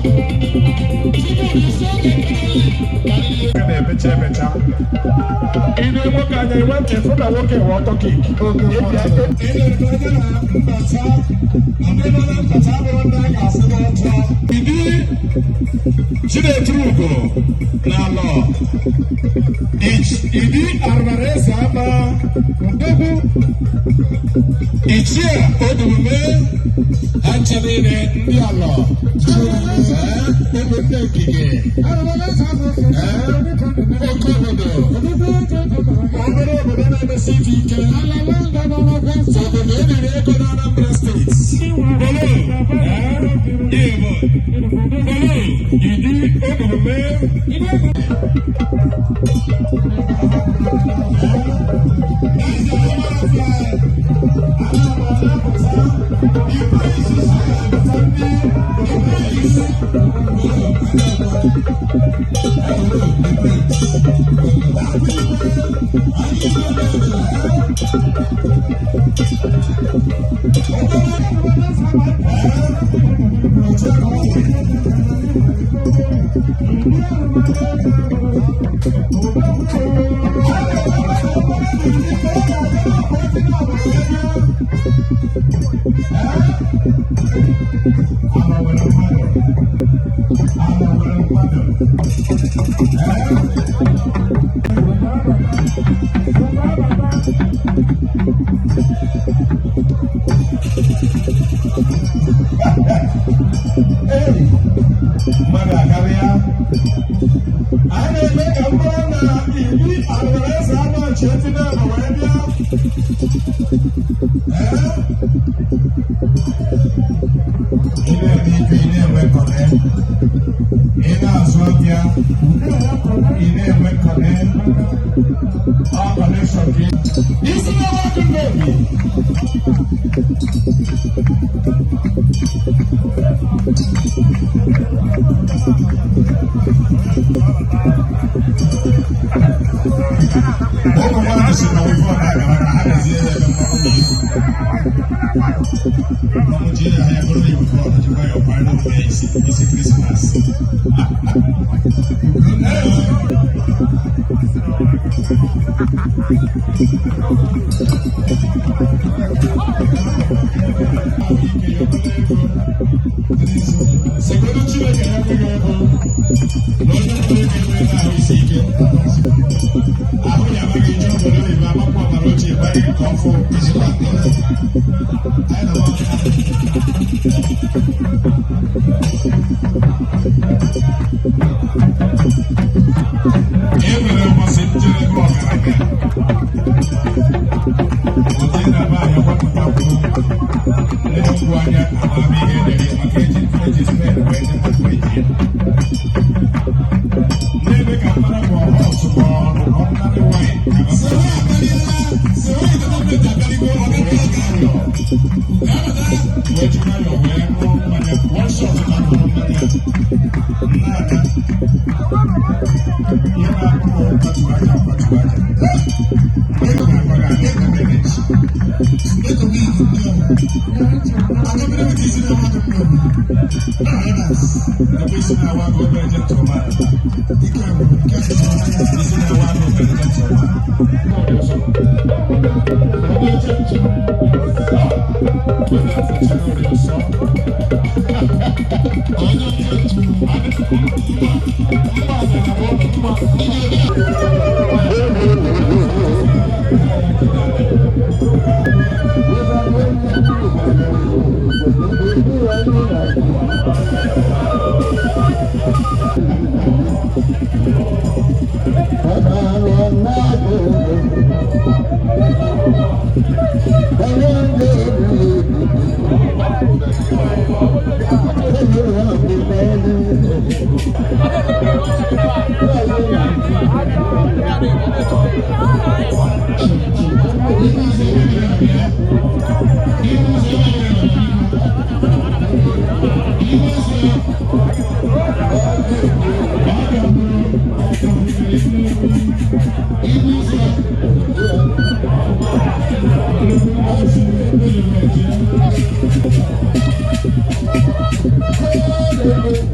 Thank you. Thank you.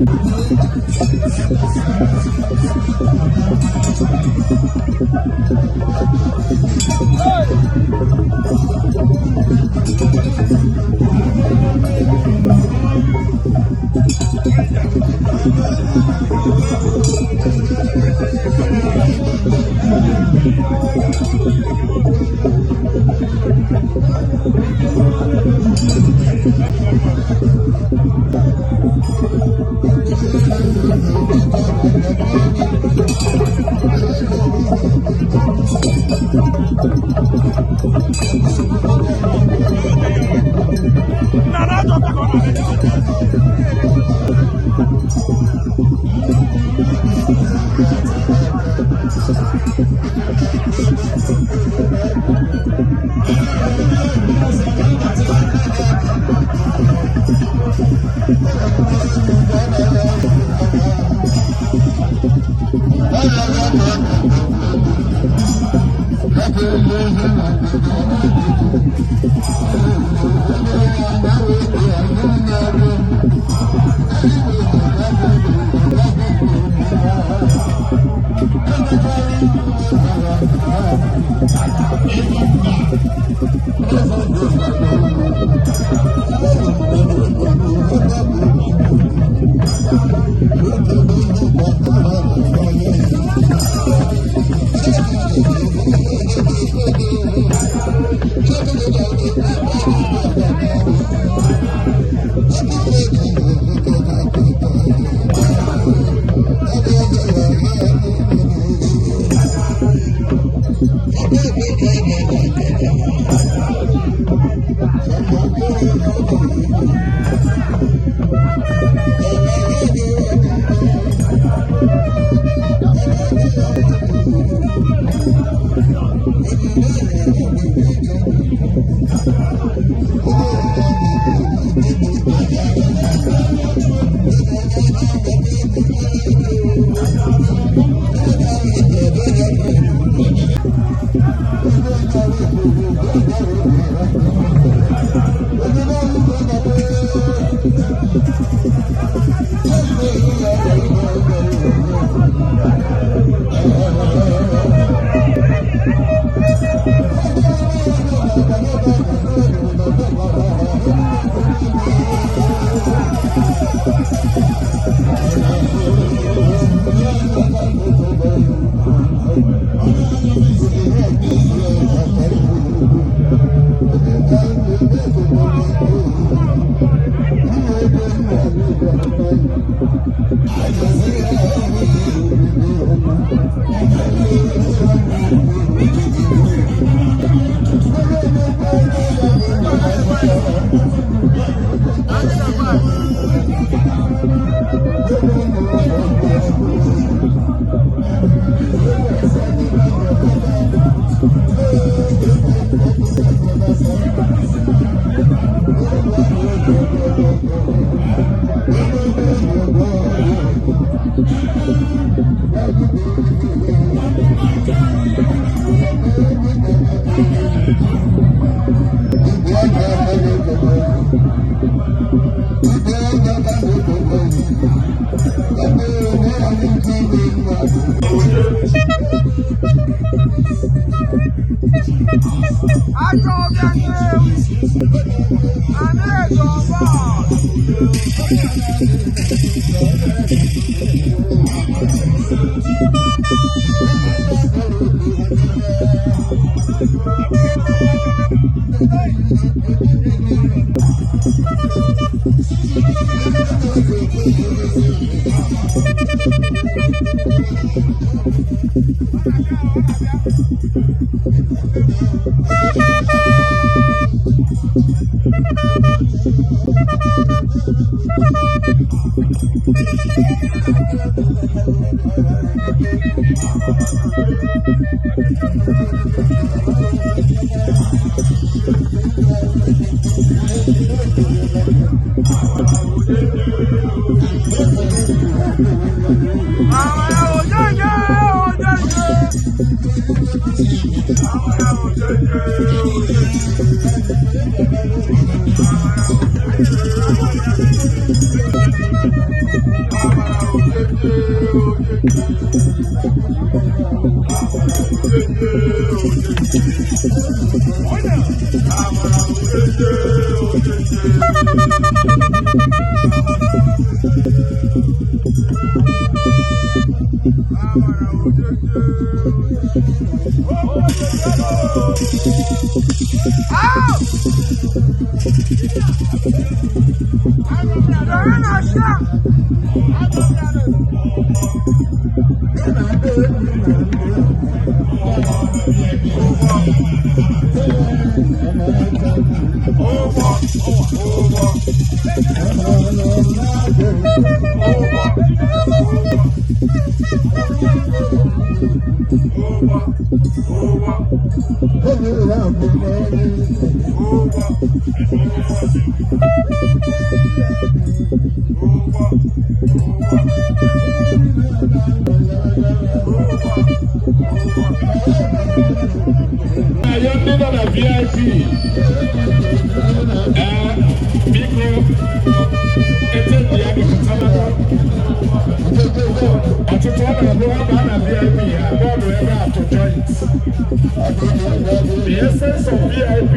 The essence of VIP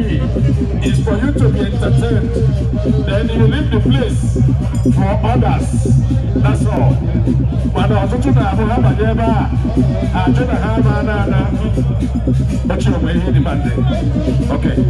is for you to be entertained. Then you leave the place for others. That's all. But I don't know how but you're way in Monday. Okay.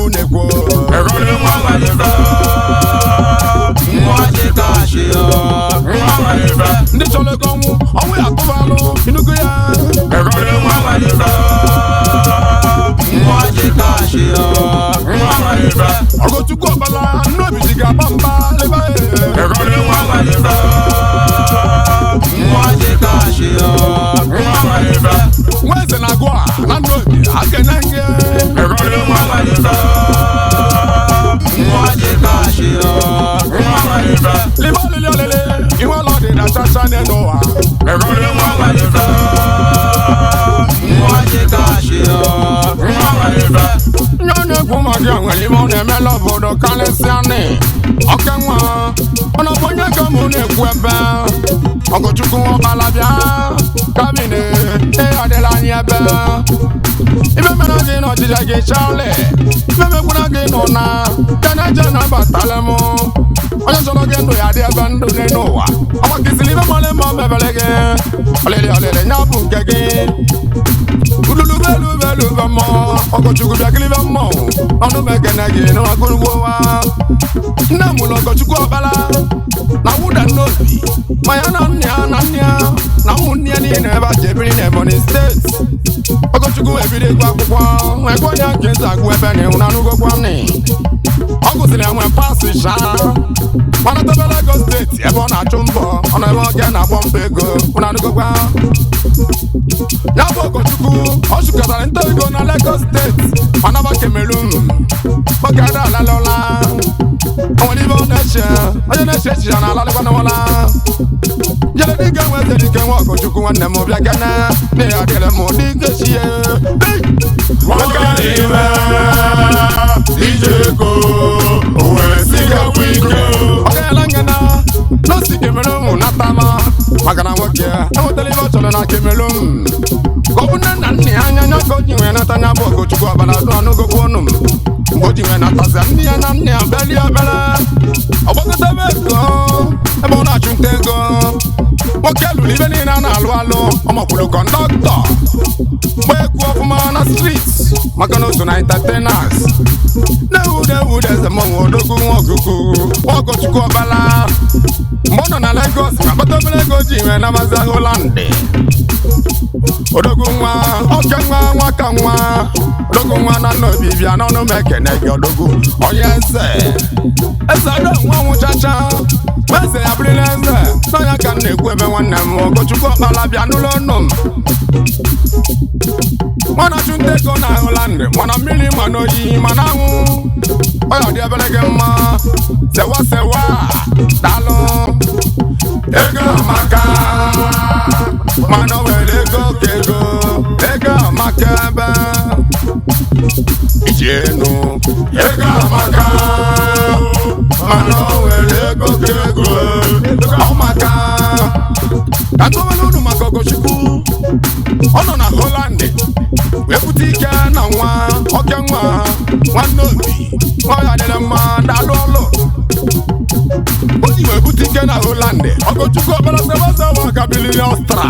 nekwo Egole nwa walifa Nwa jikashi Nwa walifa Ndi chole konwu Owe atubalo Inugu ya Egole nwa walifa Nwa jikashi Nwa walifa Ogo chukwu ọbala Nnobi jiga bamba leba Egole nwa walifa Nwa jikashi Nwa walifa Nweze na gwa na Nnobi akenenge Egole nwa walifa Nwa jikashi Nwa walifa Liba lele lele Iwe lodi na chacha n'ụwa Egole nwa walifa Nwa jikashi Nwa walifa Nyekwu magi onwere ime ọ na-emela obodo karịsịa nị oke nwa ọ na-abụ onye ka mụ na-ekwu ebe Ọgọchukwu ọkala bịa kabine adịla anyị ebe ibe mere gị n'ọchịcha gị chale ibe mekwuna gị nọ na keneje na-abatala m onye chọrọ gị ndụ ya dị ebe ndụ n'elu ụwa ọgbakịsịrị ibe mọlị ma ọ mebere gị ọlịlị ọlịlị ya bụ nke gị ululubelubelube mmụọ Ọgọchukwu bịakịrịbe mmụọ ọnụ mekene gị n'ọgụrụgbo wa nne m ụlọ Ọgọchukwu ọbala na nwụda Nnobi ma ya na nne ya na nne ya na ụmụnne ya niile ebe a ji ebiri n'Ebonyi steeti Ọgọchukwu ebido ịgụ akwụkwọ ekwe onye nke ntị agụ ebe na ịhụ na anụgokwa nị ọ gụsịrị enwe pasị shaa mana tebe Lagos steeti ebe ọ na-achụ mbọ ọ na ebe oge na-agbọ mba ego na anụgokwa ya bụ Ọgọchukwu ọ chụkọtara nta ego na Lagos steeti mana ba Cameroon oge ada alalọla onwere ibe ọ na-eche onye na-eche echi ya na alalịkwa n'ụla jere dịka nwe eze dike nwa Ọgọchukwu nwanne m bịa gana na ya dịrị m dịka chie Nwoke n'ime ije ego o wee sigakwa ike ọ gaala ngana n'osi Cameroon natama maka na nwoke enwetara ibe ọ chọrọ na Cameroon ka ọ bụ nne na nna ya anya anya ka o ji nwee nata anya bụ Ọgọchukwu ọbara dụ anụgokwu ọnụ m mgbe o ji nwee natazia nne ya na nna ya belie obere ọgbakọtaba ego ebe ọ na-achụ nta ego nwoke lụrụ ibe niile a na-alụ alụ ọmakwụrụ kọndọktọ gba egwu ọfụma na street maka na o so na entertainers na-ewu eze mmanwụ odogwu nwa Ọgọchukwu ọbala mgbe ọ nọ na Lagos na akpata obere ego ji nwee na ASHA-OLU odogwu nwa oke nwa nwaka nwa odogwu nwa na Nnobi bịa n'ọnụ m ekene gị odogwu onye eze ado nwa nwụchacha ma eze ya bụrịla eze n'ọnya ka m na-ekwu ebe nwanne m Ọgọchukwu ọkpala bịa n'ụlọ ọnụ m nwana chụnta ego na Holland mana mmiri ma n'oyi ma na anwụ ọya dị ebere gị mma sewa daalụ ego amaka mana o nwere ego ka ego amaka ebe iji enu ego amaka mana o nwere ego ka ego ọmaka atụwala unu maka Ọgọchukwu ọ nọ na Holland wee bute ike na nwa oke nwa Nnobi ọya dịrị mma daalụ ọlụ o ji wee bute ike na Holland Ọgọchukwu ọbara sebasewa ka biliri Ọstra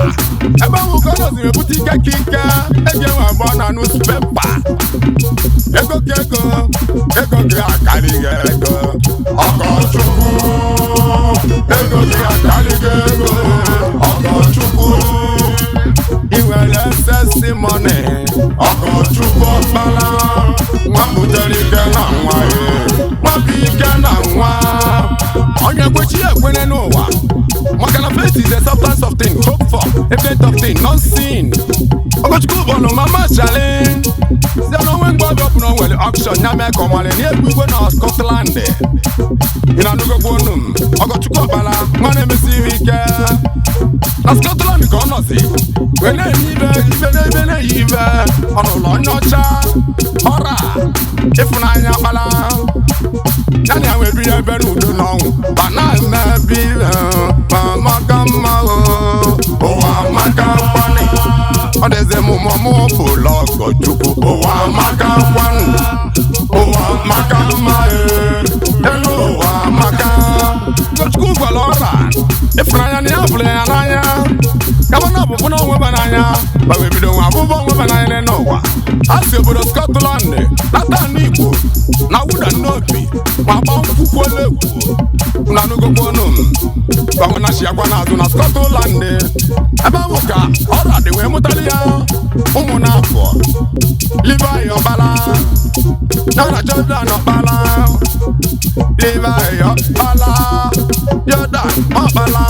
ebe ahụ ka ọ nọzi wee bute ike ka ike eji enwe abụọ na newspaper ego ka ego gị akarịghị ego Ọgọchukwu ego gị akarịghị ego Ọgọchukwu i nwere excess money Ọgọchukwu ọkpala nwa butere ike na nwa nwa bụ ike na nwa onye kwechi ya ekwene n'ụwa maka na faith is a substance of things hoped for, evidence of things not seen. Ọgọchukwu bọọlụ mama challenge site n'onwe mgbe ọbịa ọpụrụ nwere auction ya mee ka ọ mara n'egwu igwe na Scotland ị na-anụgokwu onu m Ọgọchukwu ọbala nwa na-emesiri ike na Scotland ka ọ nọzi wee na-enye ibe n'ebe na-eyi ibe ọnụụlọ onye ọcha ọra ịfụnanya kpala ya na ya wee biri ebe n'udo n'ọnwụ ma na-emebi ma maka mma ụwa maka mkpanị ọ dịzi m mọmụ bụlụ Ọgọchukwu ụwa maka mkpanị ụwa maka mma elu ụwa maka Ọgọchukwu gwara ọra ịfụnanya na ya bụrụ ya n'anya kama na ọ bụ mụ na onwe bananya gbawe bido nwa abụbọ onwe bananya n'ụwa asị obodo Scotland nata Ndi Igbo na wuda Nnobi ma gba nkwukwu olekwu na nugokwono gbanwe na shiakwa n'azụ na Scotland ebe ahụ ka ọrụ adị wee mụtali ya ụmụ n'afọ Levi Ọbala Nana Jordan Ọbala Levi Ọbala Jordan Ọbala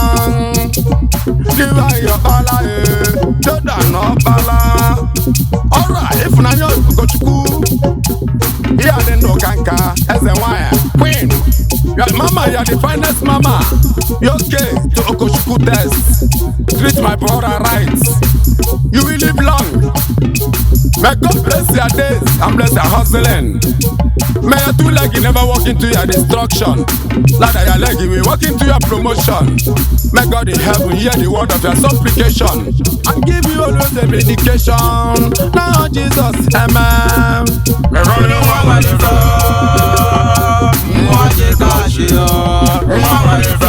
Levi Ọbala Jordan Ọbala ọrụ a ịfụnanya Ugochukwu ihe adị ndụ ka nka eze nwanyị queen mama, you are the finest mama. You okay to Ogochukwu test. Treat my brother right. You will live long. May God bless your days and bless your hustling. May your two legs never walk into your destruction. Like your leg will walk into your promotion. May God in heaven hear the word of your supplication and give you always a vindication. Now Jesus, amen. May God in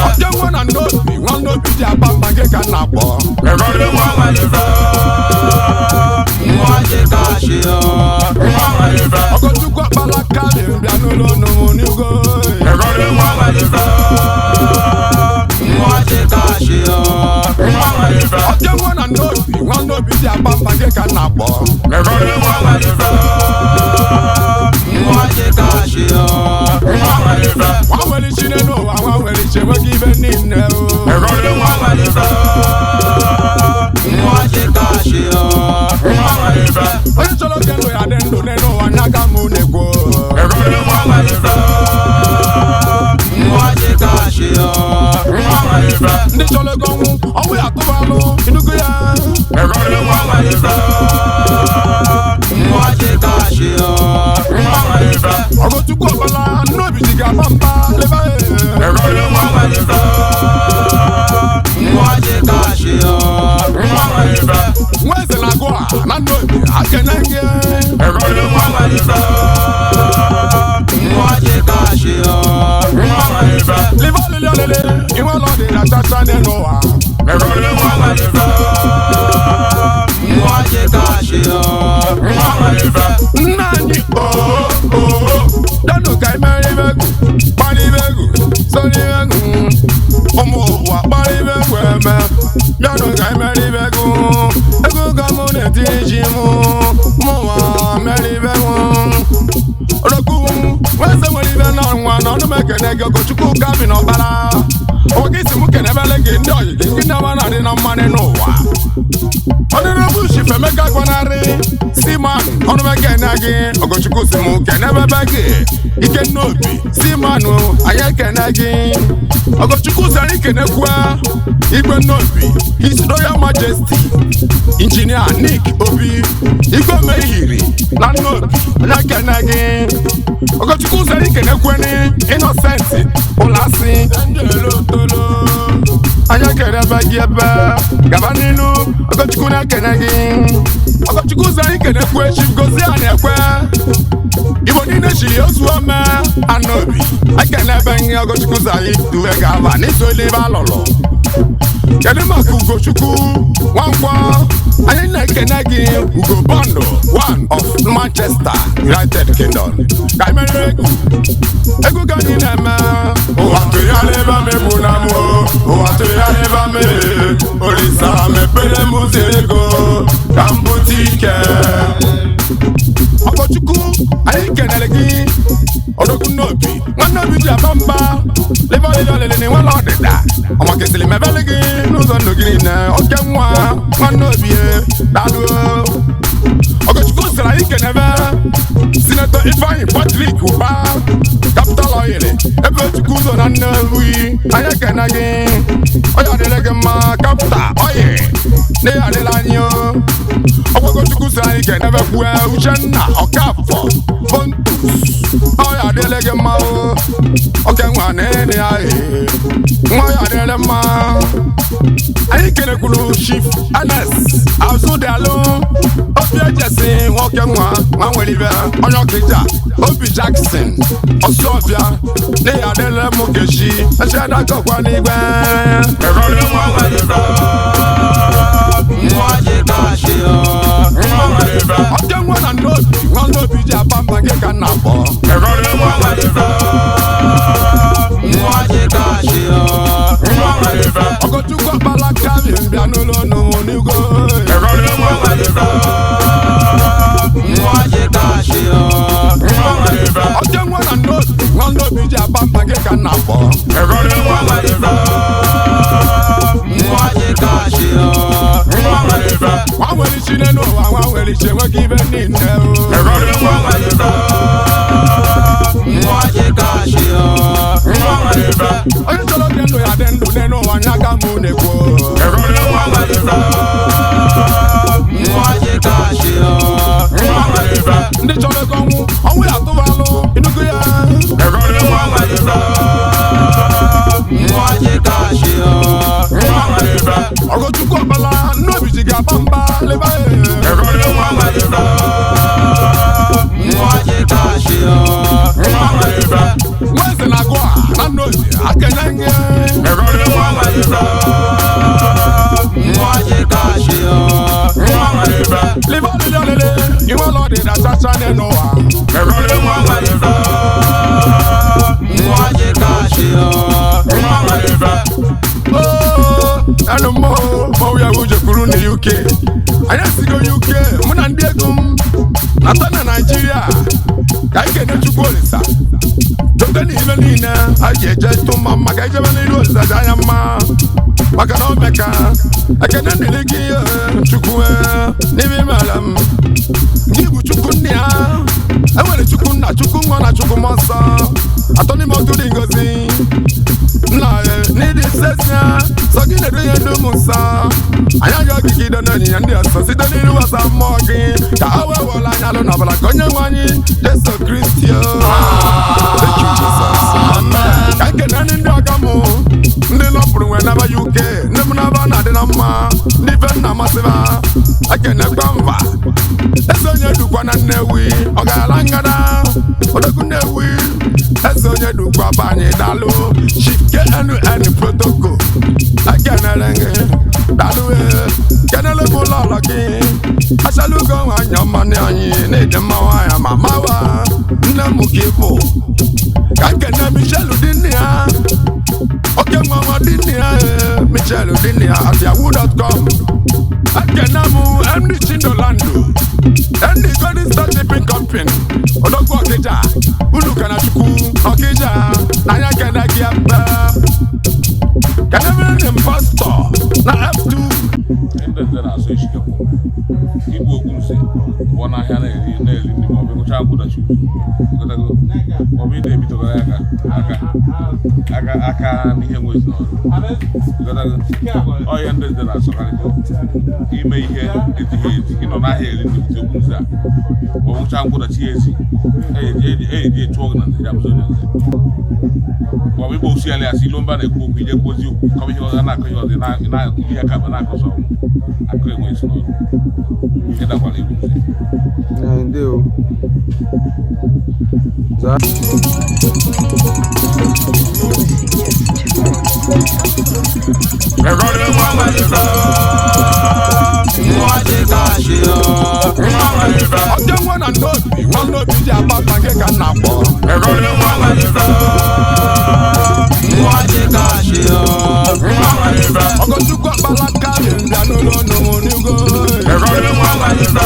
ọjọ́ wọn na Nnobi wọn Nnobi di abamba nke ka nna kpọ. Ogochukwu akpala kali mbịa n'ụlọ n'ụmụ n'ugo. ọjọ́ wọn na Nnobi wọn Nnobi di abamba nke ka nna kpọ. Wọ́n wẹ̀lì sí nínú àwọn wẹ̀lì ṣe wọ́n kí ibẹ̀ ní ìnẹ̀ o. Onye chọrọ oge ndụ ya dị ndụ n'elu ụwa n'aka mụ na-ekwu. Ndị chọrọ ego ọnwụ ya tụbalụ inugu ya. Ogochukwu Ọbala Nnobi ji ga-agba mba leba nwa eze na-agụ a na Nnobi akene nge liva olili olili inwe ụlọ dị na chacha n'elu ụwa nna anyị danu ka imeri begu kpali begu sori begu ụmụ ụwa kpali begu eme danu ka imeri begu ego ka mụ na-etiri ji mụ ụwa meri begu olokwu nweze nwere ibe na nwa na ọnụ m ekene gị Ogochukwu kabi na Ọbala oge isi m kenebele gị ndị ọyị gị ndị nama na-adị na mmanụ n'ụwa ọdịrịbụ Chief Emeka gwanarị Seaman ọnụ m ekene gị Ogochukwu si m kenebebe gị Ike Nnobi Seaman anyị ekene gị Ogochukwu si anyị kenekwa Igwe Nnobi His Royal Majesty Injinia Nick Obi Igwe Mehiri na Nnobi anyị ekene gị Ogochukwu si anyị kenekweni Innocent Ụlasị anyị kenebe gị ebe gaba n'ilu Ogochukwu na-ekene gị Ogochukwu si anyị kenekwe Chief Gozie a na-ekwe Igbo niile chiri ozu ome Nnobi ekenebe gị Ogochukwu si anyị duwe gaba n'itoli ebe alụlụ kedu maka Ugochukwu Nwankwọ anyị na-ekene gị Ugo Bondo one of Manchester United Kingdom ka imere ego ka anyị na-eme ụwa tụgharịba m egbu na mụ ụwa tụgharịba m Olisa mepere m ụzọ ego ka m bute ike Ogochukwu anyị kenere gị Odogwu Nnobi nwa Nnobi ji aba mba leba olili olili na enwela ọdịda ọmakesịrị mebele gị n'ụzọ ndụ gị niile oke nwa Nnobi daalụ Ogochukwu sịrị anyị kenebe Sinetọ Ifeanyi Patrick Ụba Capital Oil ebe Chukwu ụzọ na Nnewi anyị ekene gị onye adịrị gị mma Capital Oil na ihe adịla anyị Ogochukwu sịrị anyị kenebe kwue Uchenna Ọkafọ Pontus onye adịrị gị mma oke nwa na-ene ahị nwa ya adịrị mma anyị kenekwuru Chief Ernest Azụdalụ Obi Ejesi nwoke nwa nwere ibe onye Ọkịja Obi Jackson Ọsụọbịa na ya adịrị m Okechi echedakọkwa n'igwe Mwaje kashi Mwamalifa Oke mwana Nnobi ji abamba nke ka nna kpọ Egole Mwamalifa Mwaje kashi Mwamalifa Ogochukwu akpala kabi mbịa n'ụlọ n'ụmụ n'igwe Egole Mwamalifa Mwaje kashi Mwamalifa Oke mwana Nnobi ji abamba nke ka nna kpọ Egole Mwamalifa Mwaje kashi Mwamalifa Nwa nwere isi n'ụwa nwa nwere isi enweghị ibe niile Egole Mwamalifa Mwaje kashi Mwamalifa onye chọrọ dị ndụ ya dị ndụ n'ụwa nya ka mụ na-ekwu Egole Mwamalifa Mwaje kashi Mwamalifa ndị chọrọ ego ọnwụ ya tụbalụ inugu ya Egole Mwamalifa Mwaje kashi Mwamalifa Ogochukwu ọbala Nnobi ji ga-aba mba leba Egole Mwamalifa Mwaje kashi Mwamalifa Nwa eze na-agụ a na Nnobi akenye nye Egole Mwamalifa Mwaje kashi Mwamalifa leba ọdịdị ọlele inwela ọdịda chacha n'ụwa Egole Mwamalifa Mwaje kashi Mwamalifa Anu mo ya uje kwuru na UK anyị esigo UK mụ na ndị ego m nata na Nigeria ka anyị ga-enye Chukwu Olisa dote n'ibe niile a ga-eje tụ mma mma ka ijebe n'iru Olisa dị anya mma maka na o meka ekene ndịrị gị Chukwu n'ime imele m ndị bụ Chukwu nne ya enwere Chukwu nna Chukwu nwa na Chukwu mmụọ nsọ atọ n'ime otu dị ngozi nna n'ịdị nsesịa sọ gị na-edu ihe ndị ụmụ nsọ anyị aga ogige ido n'onyinye ndị ọsọ site n'iru wasa mmụọ gị ka ha wee wụọla anya alụ n'ọbụla ka onye nwe anyị Jesu Kristi ka nkene ndị ọga mụ ndị nọpụrụ nwee naba UK ndị m naba na-adị na mma ndị be nna amasịba ekenekwa mba eze onye dukwa na Nnewi ọ ga-ala ngada odogwu Nnewi eze onye dukwa bụ anyị dalụ chike NN protocol ekenere gị dalụ kenele m ụlọ ọlọ gị achalugo nwanyị ọmanị anyị na-ede mma nwanyị ma mawa nne m ka ịbụ ka nkene Michelle dị nne ya oke nwa dị nne ya Michelle dị nne ya at yahoo.com ekene m MD Chindolando MD Golden Star Shipping Company odogwu Ọkịja unu kana Chukwu Ọkịja na anya kene gị ebe kene mere ndị pastọ na F2 Ndi Nze na-asọ eshike Igbo Custom pụọ n'ahịa na-eri ndị maọbụ ịgụcha nkwụdachi maọbụ ị na-ebitogara aka n'ihe nwezi n'ọrụ ọhịa Ndi Nze na-asọkarị ime ihe ezighị ezi ịnọ n'ahịa eri ndị bute okwu nze a maọbụ ịgụcha nkwụdachi ya ezi eji echụọ gị na nze ya bụzi onye nze maọbụ ịgba osi ala asị ilo mba na-ekwu okwu ije kwozi okwu kọba ihe ọzọ na-akọ ihe ọzọ ihe aka bụ na-akọsọ ọnwụ akụ enwe isi n'ọrụ nke dakwara Igbo Nze ndewo Egole Mwamalifa Mwaje kashi Mwamalifa Oke nwa na Nnobi ji abamba nke ka nna kpọ Egole Mwamalifa Mwaje kashi Mwamalifa Ogochukwu akpala kabi mbịa n'ụlọ n'ụmụ n'igwe Egole Mwamalifa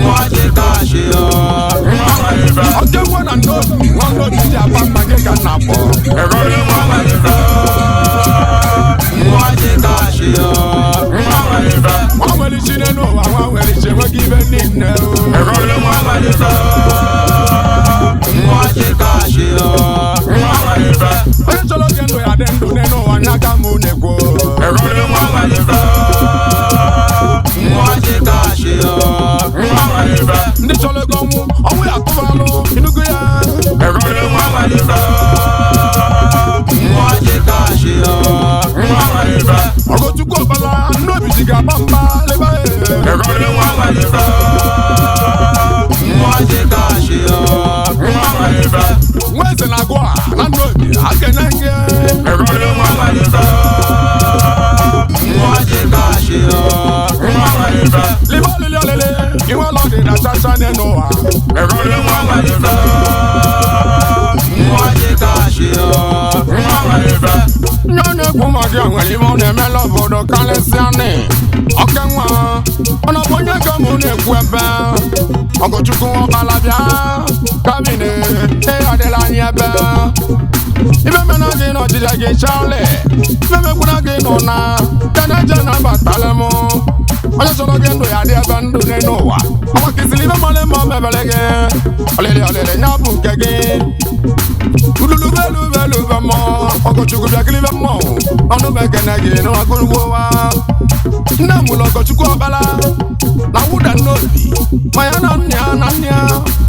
Mwaje kashi Mwamalifa Oke nwa na Nnobi ji abamba nke ka nna kpọ Egole Mwamalifa Mwaje kashi Mwamalifa nwa nwere isi n'ụwa nwa nwere isi enweghị ibe niile Egole Mwamalifa Mwaje kashi Mwamalifa onye chọrọ oge ndụ ya dị ndụ n'ụwa nya ka mụ na-ekwu Egole Mwamalifa Mwaje kashi Mwamalifa ndị chọrọ ego ọnwụ ya tụbalụ inugu ya Egole Mwamalifa Mwaje kashi Mwamalifa Ogochukwu ọbala Nnobi ji ga-aba mba leba Egole Mwamalifa Mwaje kashi Mwamalifa nwa eze na-agụ a na Nnobi akenye nye Egole Mwamalifa Mwaje kashi ọcha n'ụwa megoro nwa nwere ife nwa dị ka achị nwa nwere ife nye ọ na-ekwu maka ya nwere ime ọ na-emela obodo karịsịa nị ọka nwa ọ na-abụ onye ka mụ na-ekwu ebe ọgọchukwu ọkpala bịa kabine adịla anyị ebe ibe mena gị n'ọchịcha gị chale ibe mekwuna gị nọ na jeneje na batalị m onye chọrọ gị ndụ ya dị ebe ndụ n'ụwa ọgbakịsịrị ibe mmalị ma ọ mebere gị ọlịlị ọlịlị ya bụ nke gị ululubelubelube mmụọ ọgọchukwu bịagịrịbe mmọnwụ ọnụ mekene gị n'ọgụrụgwowa nne m ụlọ ọgọchukwu ọkpala na nwụda Nnobi ma ya na nne ya na nne ya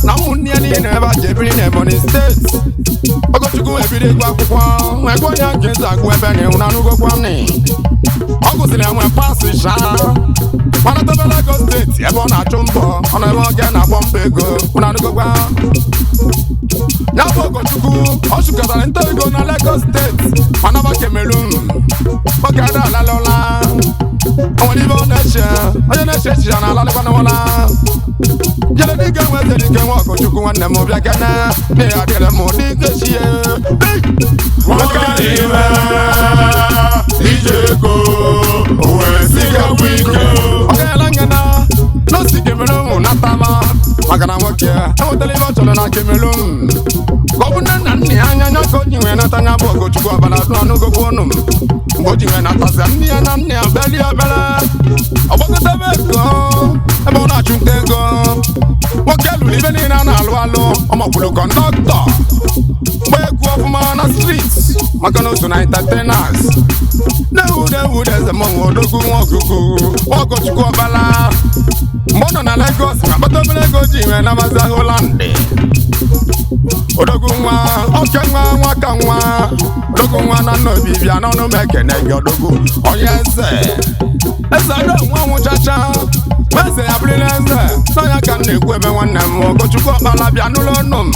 na ụmụnne ya niile ebe a ji ebiri n'Ebonyi steeti ọgọchukwu ebido ịgụ akwụkwọ nwekwa onye nkịta agụ ebe na ịhụ na anụgokwa nị ọ gụsịrị enwe pasị shaa mana tebe Lagos steeti ebe ọ na-achụ mbọ ọ na ebe oge na-akpọ mba ego na anụgokwa ya bụ ọgọchukwu ọ chụkọtara nta ego na Lagos steeti mana ba Cameroon oge ada alalụla onwere ibe ọ na-eche onye na-eche echiche na alalịkwa n'ụla jere dike nweze dike nwa ọgọchukwu nwanne m bịa kene na ya dịrị m dike chie nwoke dị ime ije ego wee sigakwa ike ọ gaghịla ngana n'osi Cameroon natama maka na nwoke enwetara ibe ọ chọrọ na Cameroon ka ọ bụ nne na nna ya anya nya ka o ji wee nata nya bụ ọgọchukwu ọbara dụ anụgokwu ọnụ m mgbe o ji wee natazia nne ya na nna ya beli ebere ọgbakọtaba ego ebe ọ na-achụ nta ego nwoke lụrụ ibe niile a na-alụ alụ ọmakwụrụ kọndọktọ mgbe egwu ọfụma na street maka na oso na entertainers na-ewude eze mmanwụ odogwu nwa ọgọchukwu ọbala mgbe ọ nọ na Lagos ma kpata obere ego ji wee nabazi ASHA-OLU odogwu nwa oke nwa nwaka nwa odogwu nwa na Nnobi bịa n'ọnụ m ekene gị odogwu onye eze ada nwa nwụchacha ma eze ya bụrịla eze n'anya ka m na-ekwu ebe nwanne m ọgọchukwu ọkpala bịa n'ụlọ ọnụ m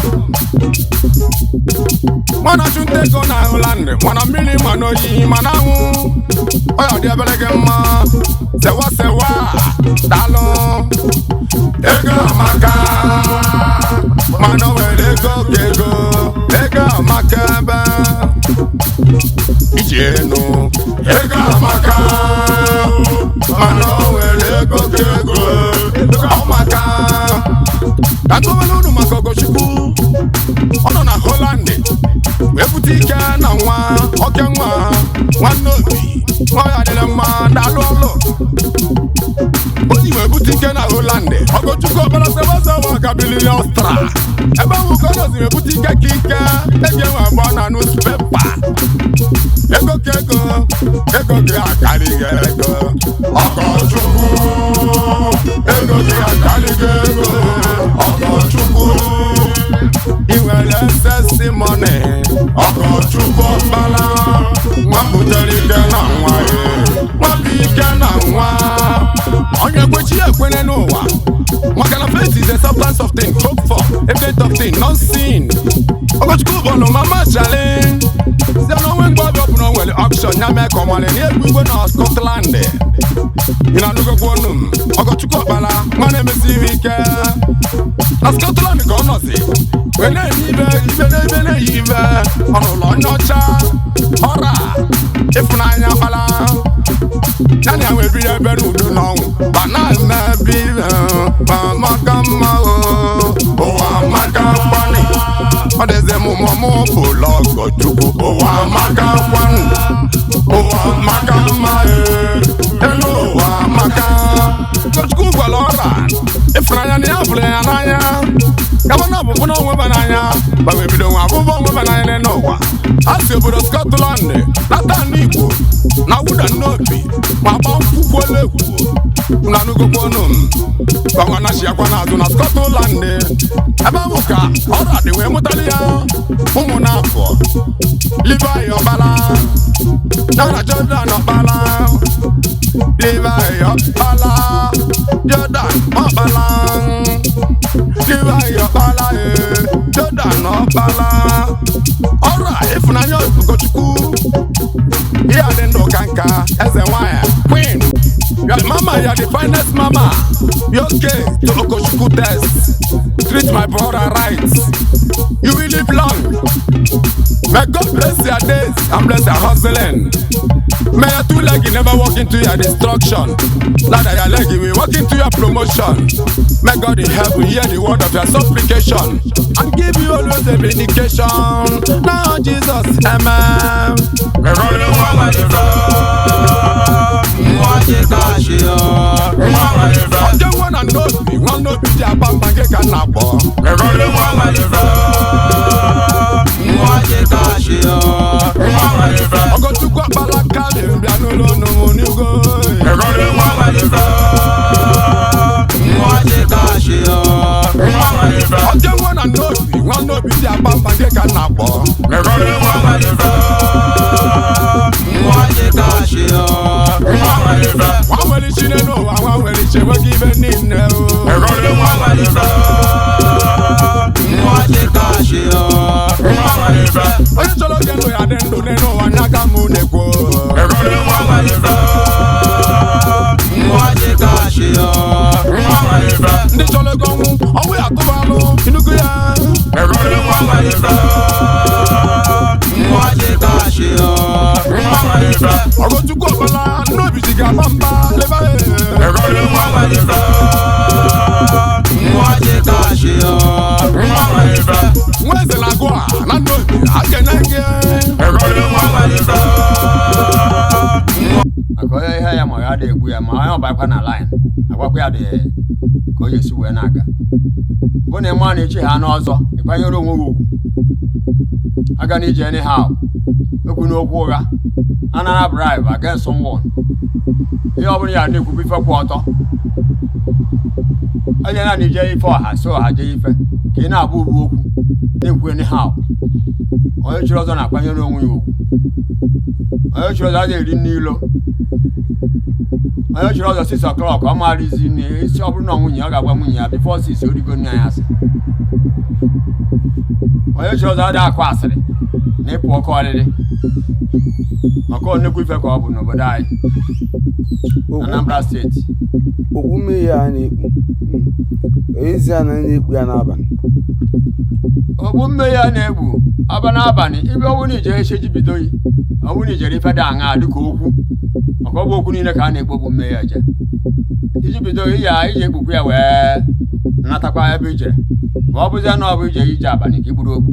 mana chụnta ego na ASHA-OLU mana mmiri ma n'oyi ma na anwụ ọ ya dị ebere gị mma sewa daalụ ego amaka mana o nwere ego ka ego amaka ebe iji enu ego amaka mana o nwere ego ka ọmaka ka gọvanọ unu maka ọgọchukwu ọ nọ na ASHA-OLU wee bute ike na nwa oke nwa nwanne obi nwa ya dịrị mma daalụ ọlụ o ji wee bute ike na ASHA-OLU ọgọchukwu ọbara sewasewa ka bilili ọstra ebe ahụ ka ọ nọzi wee bute ike ka ike eji enwe abụọ na newspepa ego ka ego gị akarịghị ego ọgọchukwu ego gị akarịghị ego ọgọchukwu iwere sesi mọni ọgọchukwu ọkpala nwa butere ike na nwa ya nwa bụ ike na nwa onye ekwechi ekwere n'ụwa maka na faith is a substance of things hoped for, evidence of things not seen. ọgọchukwu bọọlụ mama challenge site n'onwe mgbe ọbịa ọbụla o nwere auction ya mee ka ọ mara n'egwu igwe na Scotland ị na-anụgokwu ọnụ m ọgọchukwu ọkpala nwa na-emesiri ike na Scotland ka ọ nọzi wee na-enye ibe na-eyi ibe ọnụụlọ onye ọcha ọra ịfụnanya ọkpala ya na ya wee biri ebe n'udo n'ọnwụ ma na-emebi ma maka mma ụwa maka mkpani ọ dịzi m mụmụ bụlụ ọgọchukwu ụwa maka mkpani ụwa maka mma elu ụwa maka ọgọchukwu gwara ọra ịfụnanya na ya bụrụ ya n'anya kama na ọbụbụ na onweba n'anya gbanwe bido nwa abụbụ onweba n'anya n'ụwa a si obodo Scotland nata ndị Igbo na wuda Nnobi ma gba nkwukwuola egwu na anụgokwu ọnụ m gbanwa na chiakwa n'azụ na Scotland ebe ahụ ka ọra dị wee mụtara ya ụmụ n'afọ Levi ọkpala na Jordan ọkpala Levi ọkpala Jordan ọkpala Levi ọkpala Jordan ọkpala ọra ịfụnanya ọgọchukwu ihe adị ndụ ka nka eze nwanyị queen your mama you are the finest mama Yosuke to Okoshuku test. Treat my brother right. You will live long. May God bless your days and bless your hustling. May your two legs never walk into your destruction. Neither your leg will walk into your promotion. May God in heaven hear the word of your supplication and give you always a vindication. Now Jesus, amen. Ọjọ́ wọn na Nnobi, wọn Nnobi di abamba nke ka na akpọ. Ogochukwu akpala kali mbịa n'ụlọ n'ụmụ n'ugo. Ọjọ́ wọn na Nnobi, wọn Nnobi di abamba nke ka na akpọ. Nwa nwere ichi n'ụwa, nwa nwere ichi enweghị ibe niile o. Onye chọrọ oge ndụ ya dị ndụ n'ụwa n'aka m na-ekwu. Ndị chọrọ ego ọnwụ ya tụbalụ inugu ya. Ogochukwu ọbụla Nnobi ji ga-agba mba leba nwa eze na-agụ a na Nnobi a ga-enye gị. Akọya ihe ya ma ya dị egbu ya ma onye ọbakwa na line agwakwa ya dị ka o yesi wee na-aga bụ na ịma na-echi ha n'ọzọ ịkwanyere onwe gị ugwu aga na ije anyhow ekwu n'okwu ụgha anara bribe against someone ihe ọ bụla ya na-ekwu ife kwụ ọtọ onye na-ije ife ọha si ọha jee ife ka ị na-abụ ugwu okwu na-ekwu anyhow onye chiri ọzọ na-akwanyere onwe ya ugwu onye chiri ọzọ na-eri n'ilo onye chiri ọzọ 6 o'clock ọ maara izi isi ọ bụrụ na nwunye ọ ga-agwa nwunye ya before 6 origo nne ya asị onye chiri ọzọ adịghị akụ asịrị na ịpụ ọkụ ọrịrị maka nnekwu ife ka ọ bụ n'obodo anyị Anambra steeti. Okwu mmehie a na-ekpu ezi a na-ekpu ya n'abalị. Okwu mmehie a na-egbu aba n'abalị ibe ọnwụ na ije echeji bido yi ọnwụ na ijere ife dị aṅa dịka okwu maka ọ bụ okwu niile ka a na-ekpu okwu mmehie eje iji bido ya iji ekpukwu ya wee natakwa ebe ije ma ọ bụzie na ọ bụ ije abalị ka igburu okwu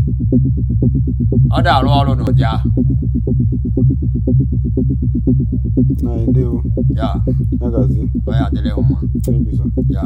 ọ dị arụ ọrụ n'ụdị ahụ. Ya onye adịrị mma ya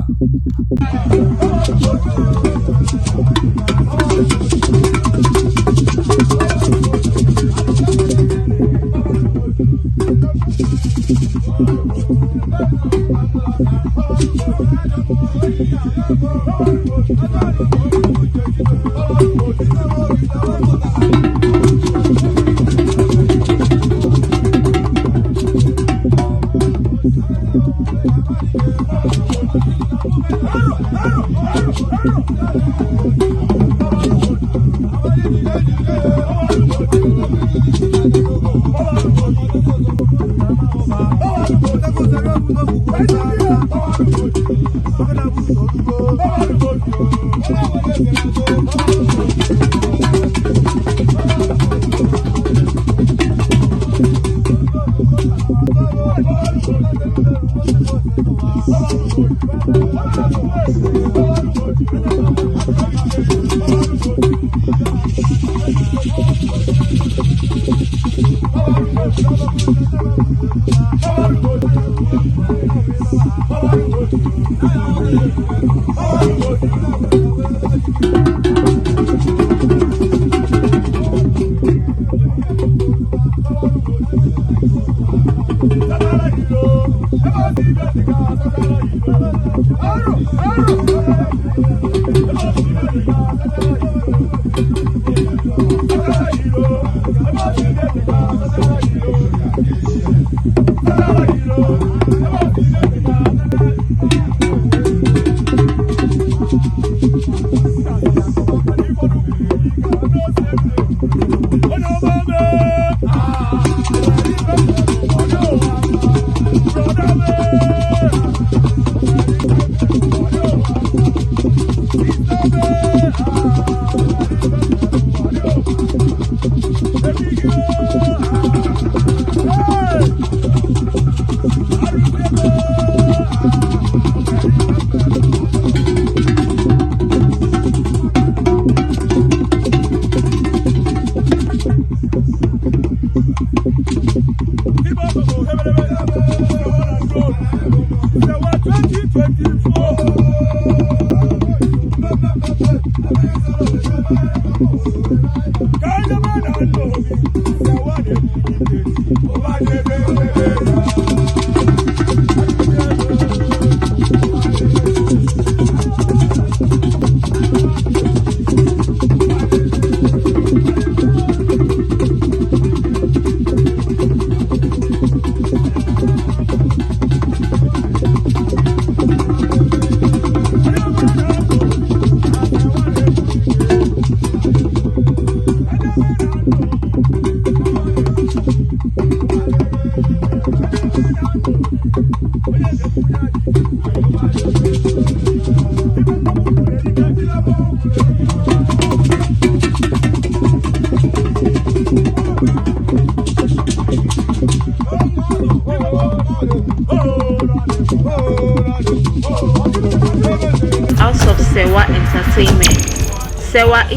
House of Sewa Entertainment. Sewaent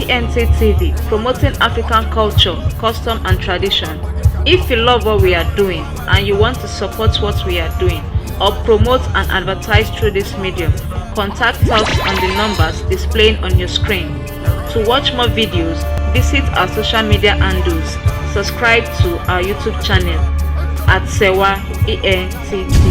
TV, promoting African culture, custom and tradition. If you love what we are doing and you want to support what we are doing or promote and advertise through this medium, contact us on the numbers displaying on your screen. To watch more videos, visit our social media handles. Subscribe to our YouTube channel at Sewaent TV.